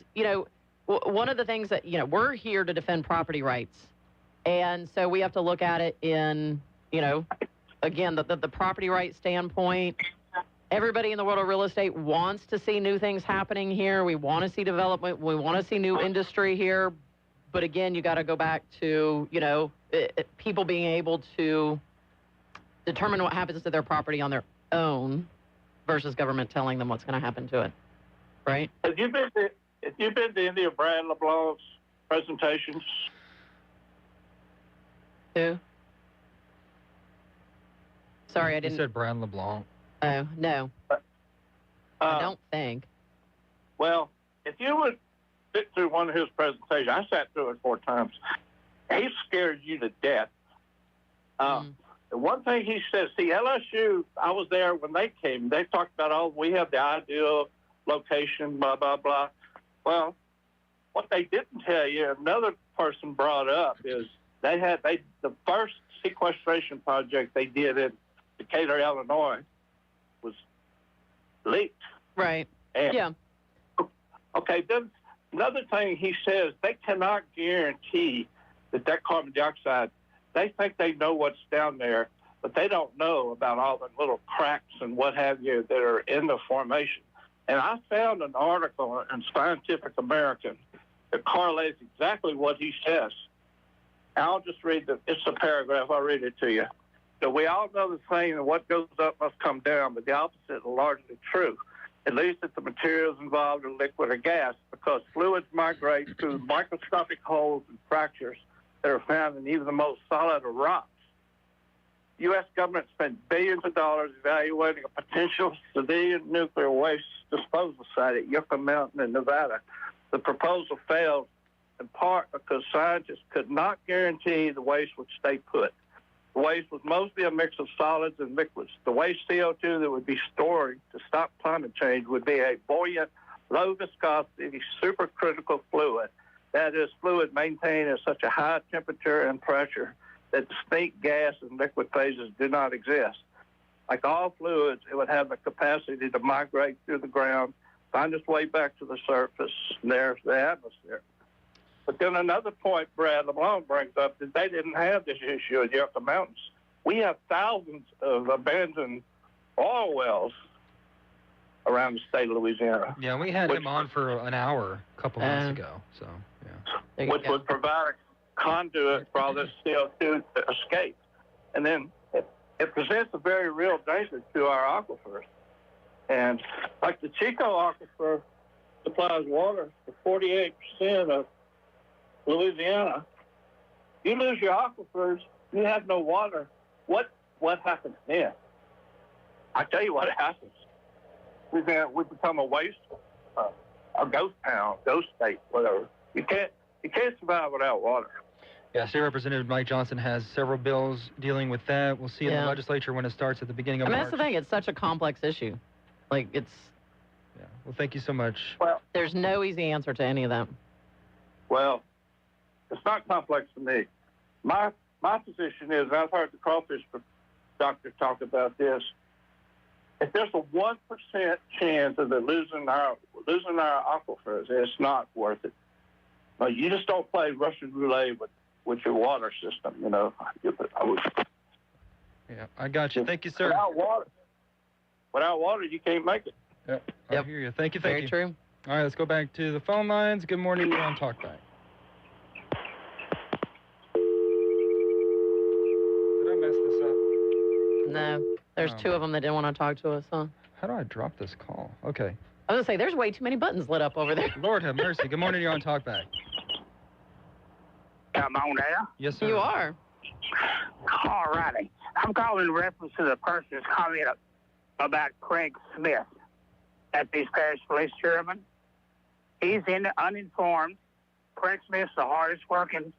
one of the things that, we're here to defend property rights. And so we have to look at it in, again, the property right standpoint. Everybody in the world of real estate wants to see new things happening here. We want to see development. We want to see new industry here. But again, you got to go back to, people being able to determine what happens to their property on their own versus government telling them what's going to happen to it. Right? Have you been to any of Brad LeBlanc's presentations? Who? Sorry, I didn't. You said Brad LeBlanc. Oh, no. I don't think. Well, if you would sit through one of his presentations, I sat through it 4 times. He scared you to death. The one thing he says, see, LSU, I was there when they came. They talked about, we have the ideal location, blah, blah, blah. Well, what they didn't tell you, another person brought up, is the first sequestration project they did in Decatur, Illinois, was leaked. Right. And, yeah. Okay, then another thing he says, they cannot guarantee that carbon dioxide, they think they know what's down there, but they don't know about all the little cracks and what have you that are in the formation. And I found an article in Scientific American that correlates exactly what he says. I'll just read it's a paragraph. I'll read it to you. So we all know the saying that what goes up must come down, but the opposite is largely true, at least if the materials involved are liquid or gas, because fluids migrate through microscopic holes and fractures that are found in even the most solid of rocks. The U.S. government spent billions of dollars evaluating a potential civilian nuclear waste disposal site at Yucca Mountain in Nevada. The proposal failed in part because scientists could not guarantee the waste would stay put. The waste was mostly a mix of solids and liquids. The waste CO2 that would be stored to stop climate change would be a buoyant, low viscosity, supercritical fluid. That is, fluid maintained at such a high temperature and pressure that distinct gas and liquid phases do not exist. Like all fluids, it would have the capacity to migrate through the ground, find its way back to the surface, and there's the atmosphere. But then another point Brad LeBlanc brings up is they didn't have this issue at Yucca Mountains. We have thousands of abandoned oil wells around the state of Louisiana. Yeah, we had him on for an hour a couple months ago. So, yeah. Which would provide a conduit for all this CO2 to escape. And then it presents a very real danger to our aquifers. And like the Chico aquifer supplies water for 48% of Louisiana. You lose your aquifers, you have no water. What happens then? I tell you what happens. We become a waste, a ghost town, ghost state, whatever. You can't survive without water. Yeah, State Representative Mike Johnson has several bills dealing with that. We'll see in the legislature when it starts at the beginning of March. That's the thing. It's such a complex issue. Like, it's... Yeah. Well, thank you so much. Well, there's no easy answer to any of them. Well, it's not complex to me. My position is, I've heard the crawfish doctor talk about this. If there's a 1% chance of losing our aquifers, it's not worth it. But you just don't play Russian roulette with your water system, you know. Yeah, I got you. Thank you, sir. Without water, you can't make it. Yep, I hear you. Thank you, thank you. Very true. All right, let's go back to the phone lines. Good morning, you're on Talkback. Did I mess this up? No, there's two of them that didn't want to talk to us, huh? How do I drop this call? Okay. I was going to say, there's way too many buttons lit up over there. Lord have mercy. Good morning, you're on Talkback. I'm on there? Yes, sir. You are. All righty. I'm calling in reference to the person's comment about Craig Smith at East Parish Police Chairman. He's uninformed. Craig Smith's the hardest working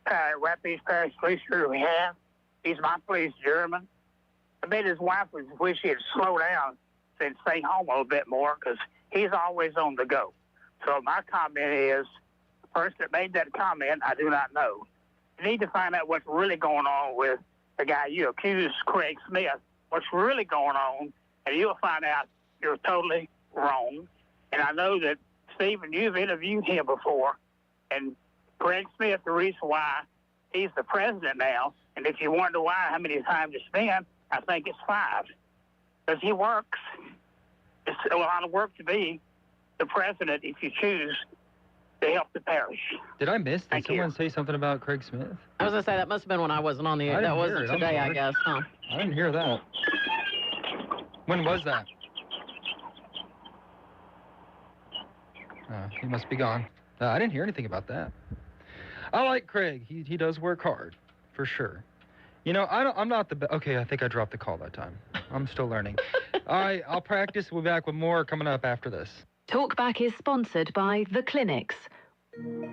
Rapid East Parish Police Chairman we have. He's my police chairman. I bet his wife would wish he'd slow down and stay home a little bit more because he's always on the go. So my comment is, the person that made that comment, I do not know. You need to find out what's really going on with the guy you accused, Craig Smith, what's really going on, and you'll find out you're totally wrong. And I know that, Stephen, you've interviewed him before, and Craig Smith, the reason why he's the president now, and if you wonder why, how many times it's been, I think it's 5. Because he works. It's a lot of work to be the president if you choose to help the parish. Did I miss? Did someone say something about Craig Smith? I was going to say, that must have been when I wasn't on the air. That wasn't today, I guess, huh? I didn't hear that. When was that? He must be gone. I didn't hear anything about that. I like Craig. He does work hard, for sure. You know, I'm not the best. Okay, I think I dropped the call that time. I'm still learning. All right, I'll practice. We'll be back with more coming up after this. Talkback is sponsored by The Clinics.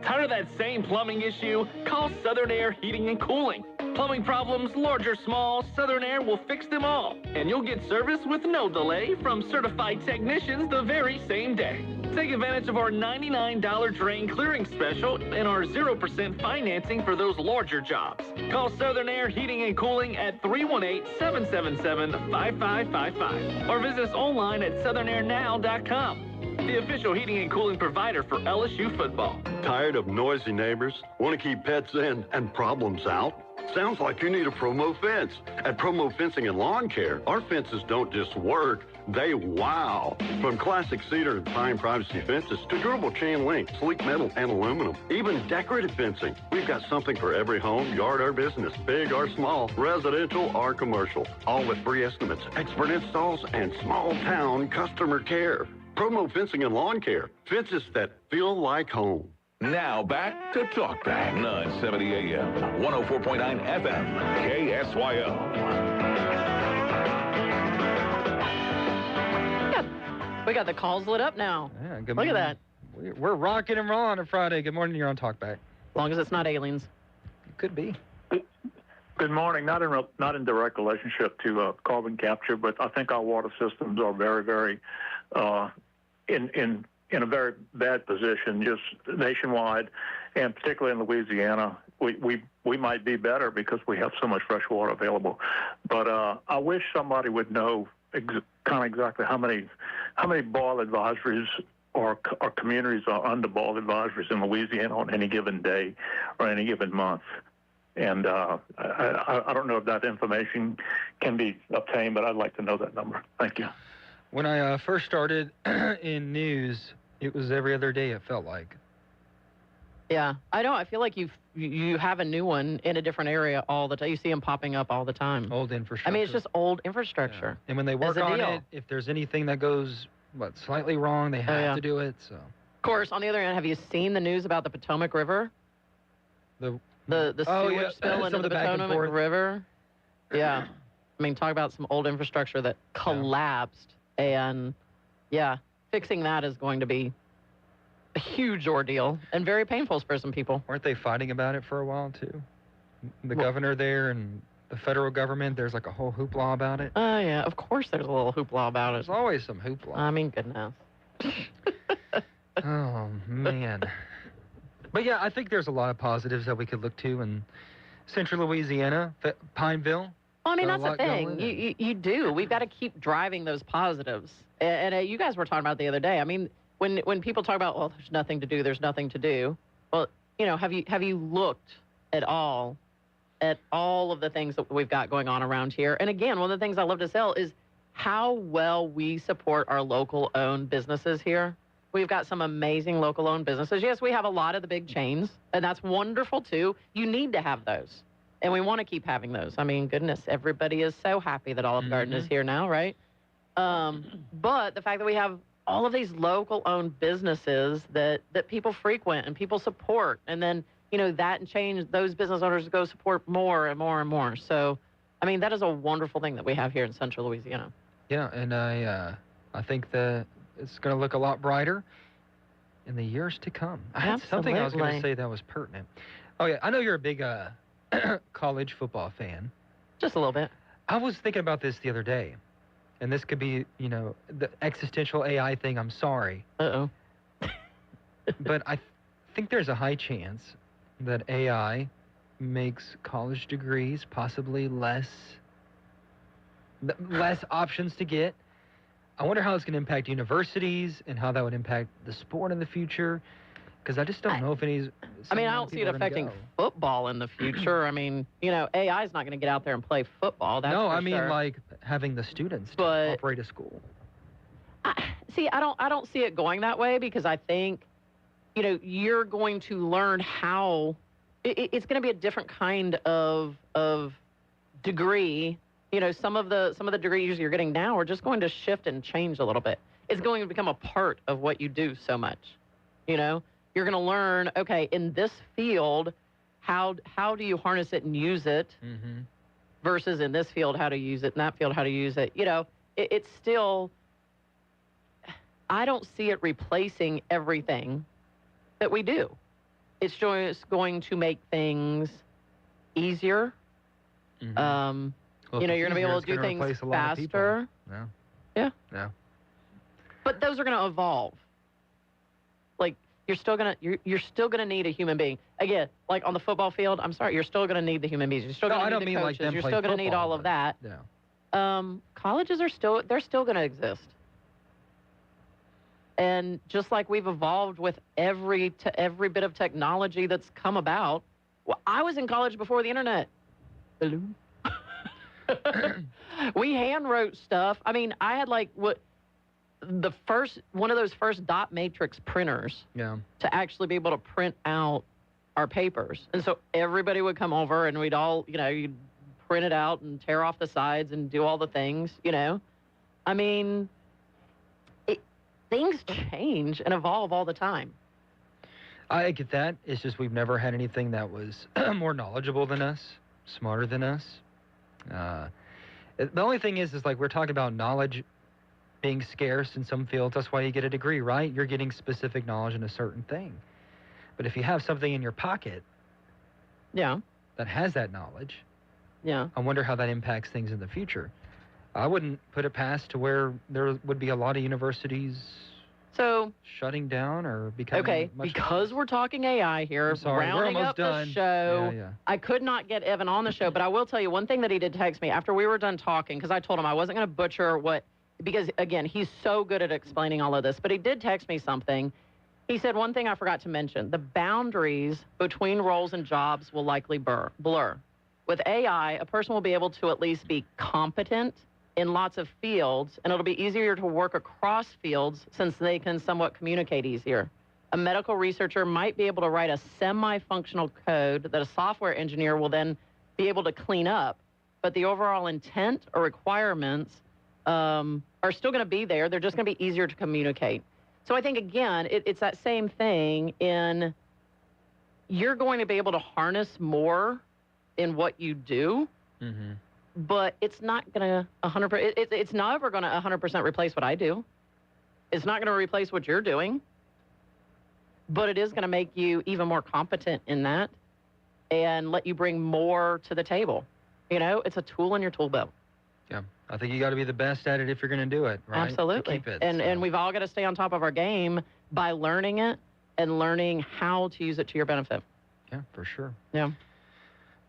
Tired of that same plumbing issue? Call Southern Air Heating and Cooling. Plumbing problems, large or small, Southern Air will fix them all. And you'll get service with no delay from certified technicians the very same day. Take advantage of our $99 drain clearing special and our 0% financing for those larger jobs. Call Southern Air Heating and Cooling at 318-777-5555 or visit us online at southernairnow.com. The official heating and cooling provider for LSU football. Tired of noisy neighbors? Want to keep pets in and problems out? Sounds like you need a Promo fence. At Promo Fencing and Lawn Care, our fences don't just work, they wow. From classic cedar and pine privacy fences to durable chain link, sleek metal, and aluminum. Even decorative fencing. We've got something for every home, yard, or business, big or small, residential or commercial. All with free estimates, expert installs, and small town customer care. Promo Fencing and Lawn Care. Fences that feel like home. Now back to Talk Back, 970 AM, 104.9 FM, KSYO. We got the calls lit up now. Yeah, good Look at morning. that. We're rocking and rolling on a Friday. Good morning, you're on Talkback. As long as it's not aliens. It could be. Good morning. Not in direct relationship to carbon capture, but I think our water systems are very, very in a very bad position, just nationwide, and particularly in Louisiana. We might be better because we have so much fresh water available. But I wish somebody would know kind of exactly how many boil advisories or communities are under boil advisories in Louisiana on any given day or any given month. And I don't know if that information can be obtained, but I'd like to know that number. Thank you. When I first started in news, it was every other day, it felt like. Yeah, I know. I feel like you have a new one in a different area all the time. You see them popping up all the time. Old infrastructure. I mean, it's just old infrastructure. Yeah. And when they work on it, if there's anything that goes slightly wrong, they have to do it. So. Of course, on the other hand, have you seen the news about the Potomac River? The sewage spill into the Potomac River? Yeah. I mean, talk about some old infrastructure that collapsed. And, yeah, fixing that is going to be a huge ordeal and very painful for some people. Weren't they fighting about it for a while, too? The governor there and the federal government, there's like a whole hoopla about it. Oh, yeah, of course there's a little hoopla about it. There's always some hoopla. I mean, goodness. Oh, man. But, yeah, I think there's a lot of positives that we could look to in central Louisiana, Pineville. Well, I mean, that's the thing. You do. We've got to keep driving those positives. And you guys were talking about it the other day. I mean, when people talk about, well, there's nothing to do, there's nothing to do. Well, you know, have you looked at all of the things that we've got going on around here? And again, one of the things I love to sell is how well we support our local-owned businesses here. We've got some amazing local-owned businesses. Yes, we have a lot of the big chains, and that's wonderful, too. You need to have those. And we want to keep having those. I mean, goodness, everybody is so happy that Olive Garden is here now, right? But the fact that we have all of these local-owned businesses that people frequent and people support, and then, you know, that and change, those business owners go support more and more and more. So, I mean, that is a wonderful thing that we have here in central Louisiana. Yeah, and I think that it's going to look a lot brighter in the years to come. I had something I was going to say that was pertinent. Oh, yeah, I know you're a big college football fan. Just a little bit. I was thinking about this the other day, and this could be, you know, the existential AI thing. I'm sorry. Uh-oh. But I think there's a high chance that AI makes college degrees possibly less options to get. I wonder how it's going to impact universities and how that would impact the sport in the future. Because I just don't know if any. I mean, I don't see it affecting football in the future. I mean, you know, AI is not going to get out there and play football. That's no, for I mean sure. like having the students to operate a school. I don't see it going that way because I think, you know, you're going to learn how. It's going to be a different kind of degree. You know, some of the degrees you're getting now are just going to shift and change a little bit. It's going to become a part of what you do so much. You know. You're going to learn, okay, in this field, how do you harness it and use it versus in this field, how to use it, in that field, how to use it. You know, it's still, I don't see it replacing everything that we do. It's just going to make things easier. You know, you're going to be able to do things faster. No. Yeah. No. But those are going to evolve. Like, you're still gonna need a human being. Again, like on the football field, I'm sorry, you're still gonna need the human beings. You're still gonna need the coaches. You're still gonna need all of that. Yeah. Colleges are still gonna exist. And just like we've evolved with every bit of technology that's come about. Well, I was in college before the internet. balloon. We hand wrote stuff. I mean, I had like one of those first dot matrix printers to actually be able to print out our papers. And so everybody would come over and we'd all, you'd print it out and tear off the sides and do all the things, I mean, things change and evolve all the time. I get that. It's just we've never had anything that was more knowledgeable than us, smarter than us. The only thing is like we're talking about knowledge being scarce in some fields. That's why you get a degree, right? You're getting specific knowledge in a certain thing. But if you have something in your pocket that has that knowledge, I wonder how that impacts things in the future. I wouldn't put it past to where there would be a lot of universities shutting down or becoming because we're talking AI here, rounding up the show. I could not get Evan on the show, but I will tell you one thing that he did text me after we were done talking, because I told him I wasn't going to butcher because again, he's so good at explaining all of this, but he did text me something. He said one thing I forgot to mention: the boundaries between roles and jobs will likely blur. With AI, a person will be able to at least be competent in lots of fields, and it'll be easier to work across fields since they can somewhat communicate easier. A medical researcher might be able to write a semi-functional code that a software engineer will then be able to clean up, but the overall intent or requirements are still going to be there. They're just going to be easier to communicate. So I think, again, it's that same thing in you're going to be able to harness more in what you do, but it's not going to 100%. It's never going to 100% replace what I do. It's not going to replace what you're doing, but it is going to make you even more competent in that and let you bring more to the table. It's a tool in your tool belt. Yeah, I think you got to be the best at it if you're going to do it, right? Absolutely. To keep it, and we've all got to stay on top of our game by learning it and learning how to use it to your benefit. Yeah, for sure. Yeah.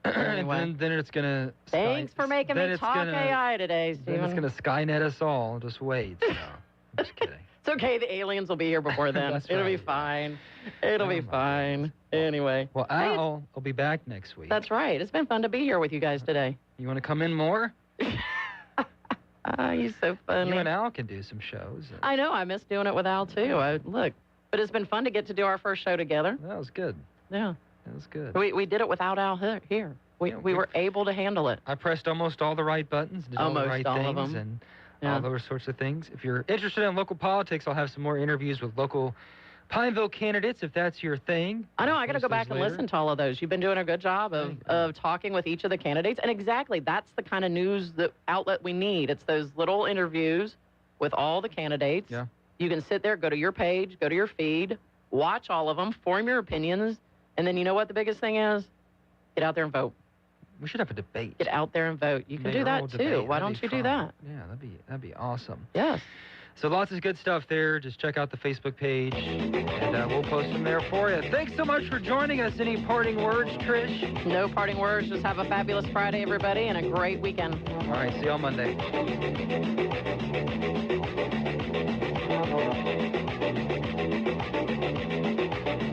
Anyway. And then it's going to... Thanks for making me talk AI today, Stephen. Then it's going to Skynet us all. Just wait. No, I'm just kidding. It's okay. The aliens will be here before then. It'll be fine. It'll be fine. Anyway. Well, Al will be back next week. That's right. It's been fun to be here with you guys today. You want to come in more? He's so funny. You and Al can do some shows. I know. I miss doing it with Al, too. But it's been fun to get to do our first show together. That was good. Yeah. That was good. We did it without Al here. We were able to handle it. I pressed almost all the right buttons, did all the right things, of them. And all those sorts of things. If you're interested in local politics, I'll have some more interviews with local Pineville candidates, if that's your thing. I know. I got to go back and listen to all of those. You've been doing a good job of talking with each of the candidates. And exactly, that's the kind of news outlet we need. It's those little interviews with all the candidates. Yeah. You can sit there, go to your page, go to your feed, watch all of them, form your opinions. And then you know what the biggest thing is? Get out there and vote. We should have a debate. Get out there and vote. You can do that too. Debate. Why don't you do that? Yeah, that'd be awesome. Yes. So lots of good stuff there. Just check out the Facebook page, and we'll post them there for you. Thanks so much for joining us. Any parting words, Trish? No parting words. Just have a fabulous Friday, everybody, and a great weekend. All right. See you on Monday.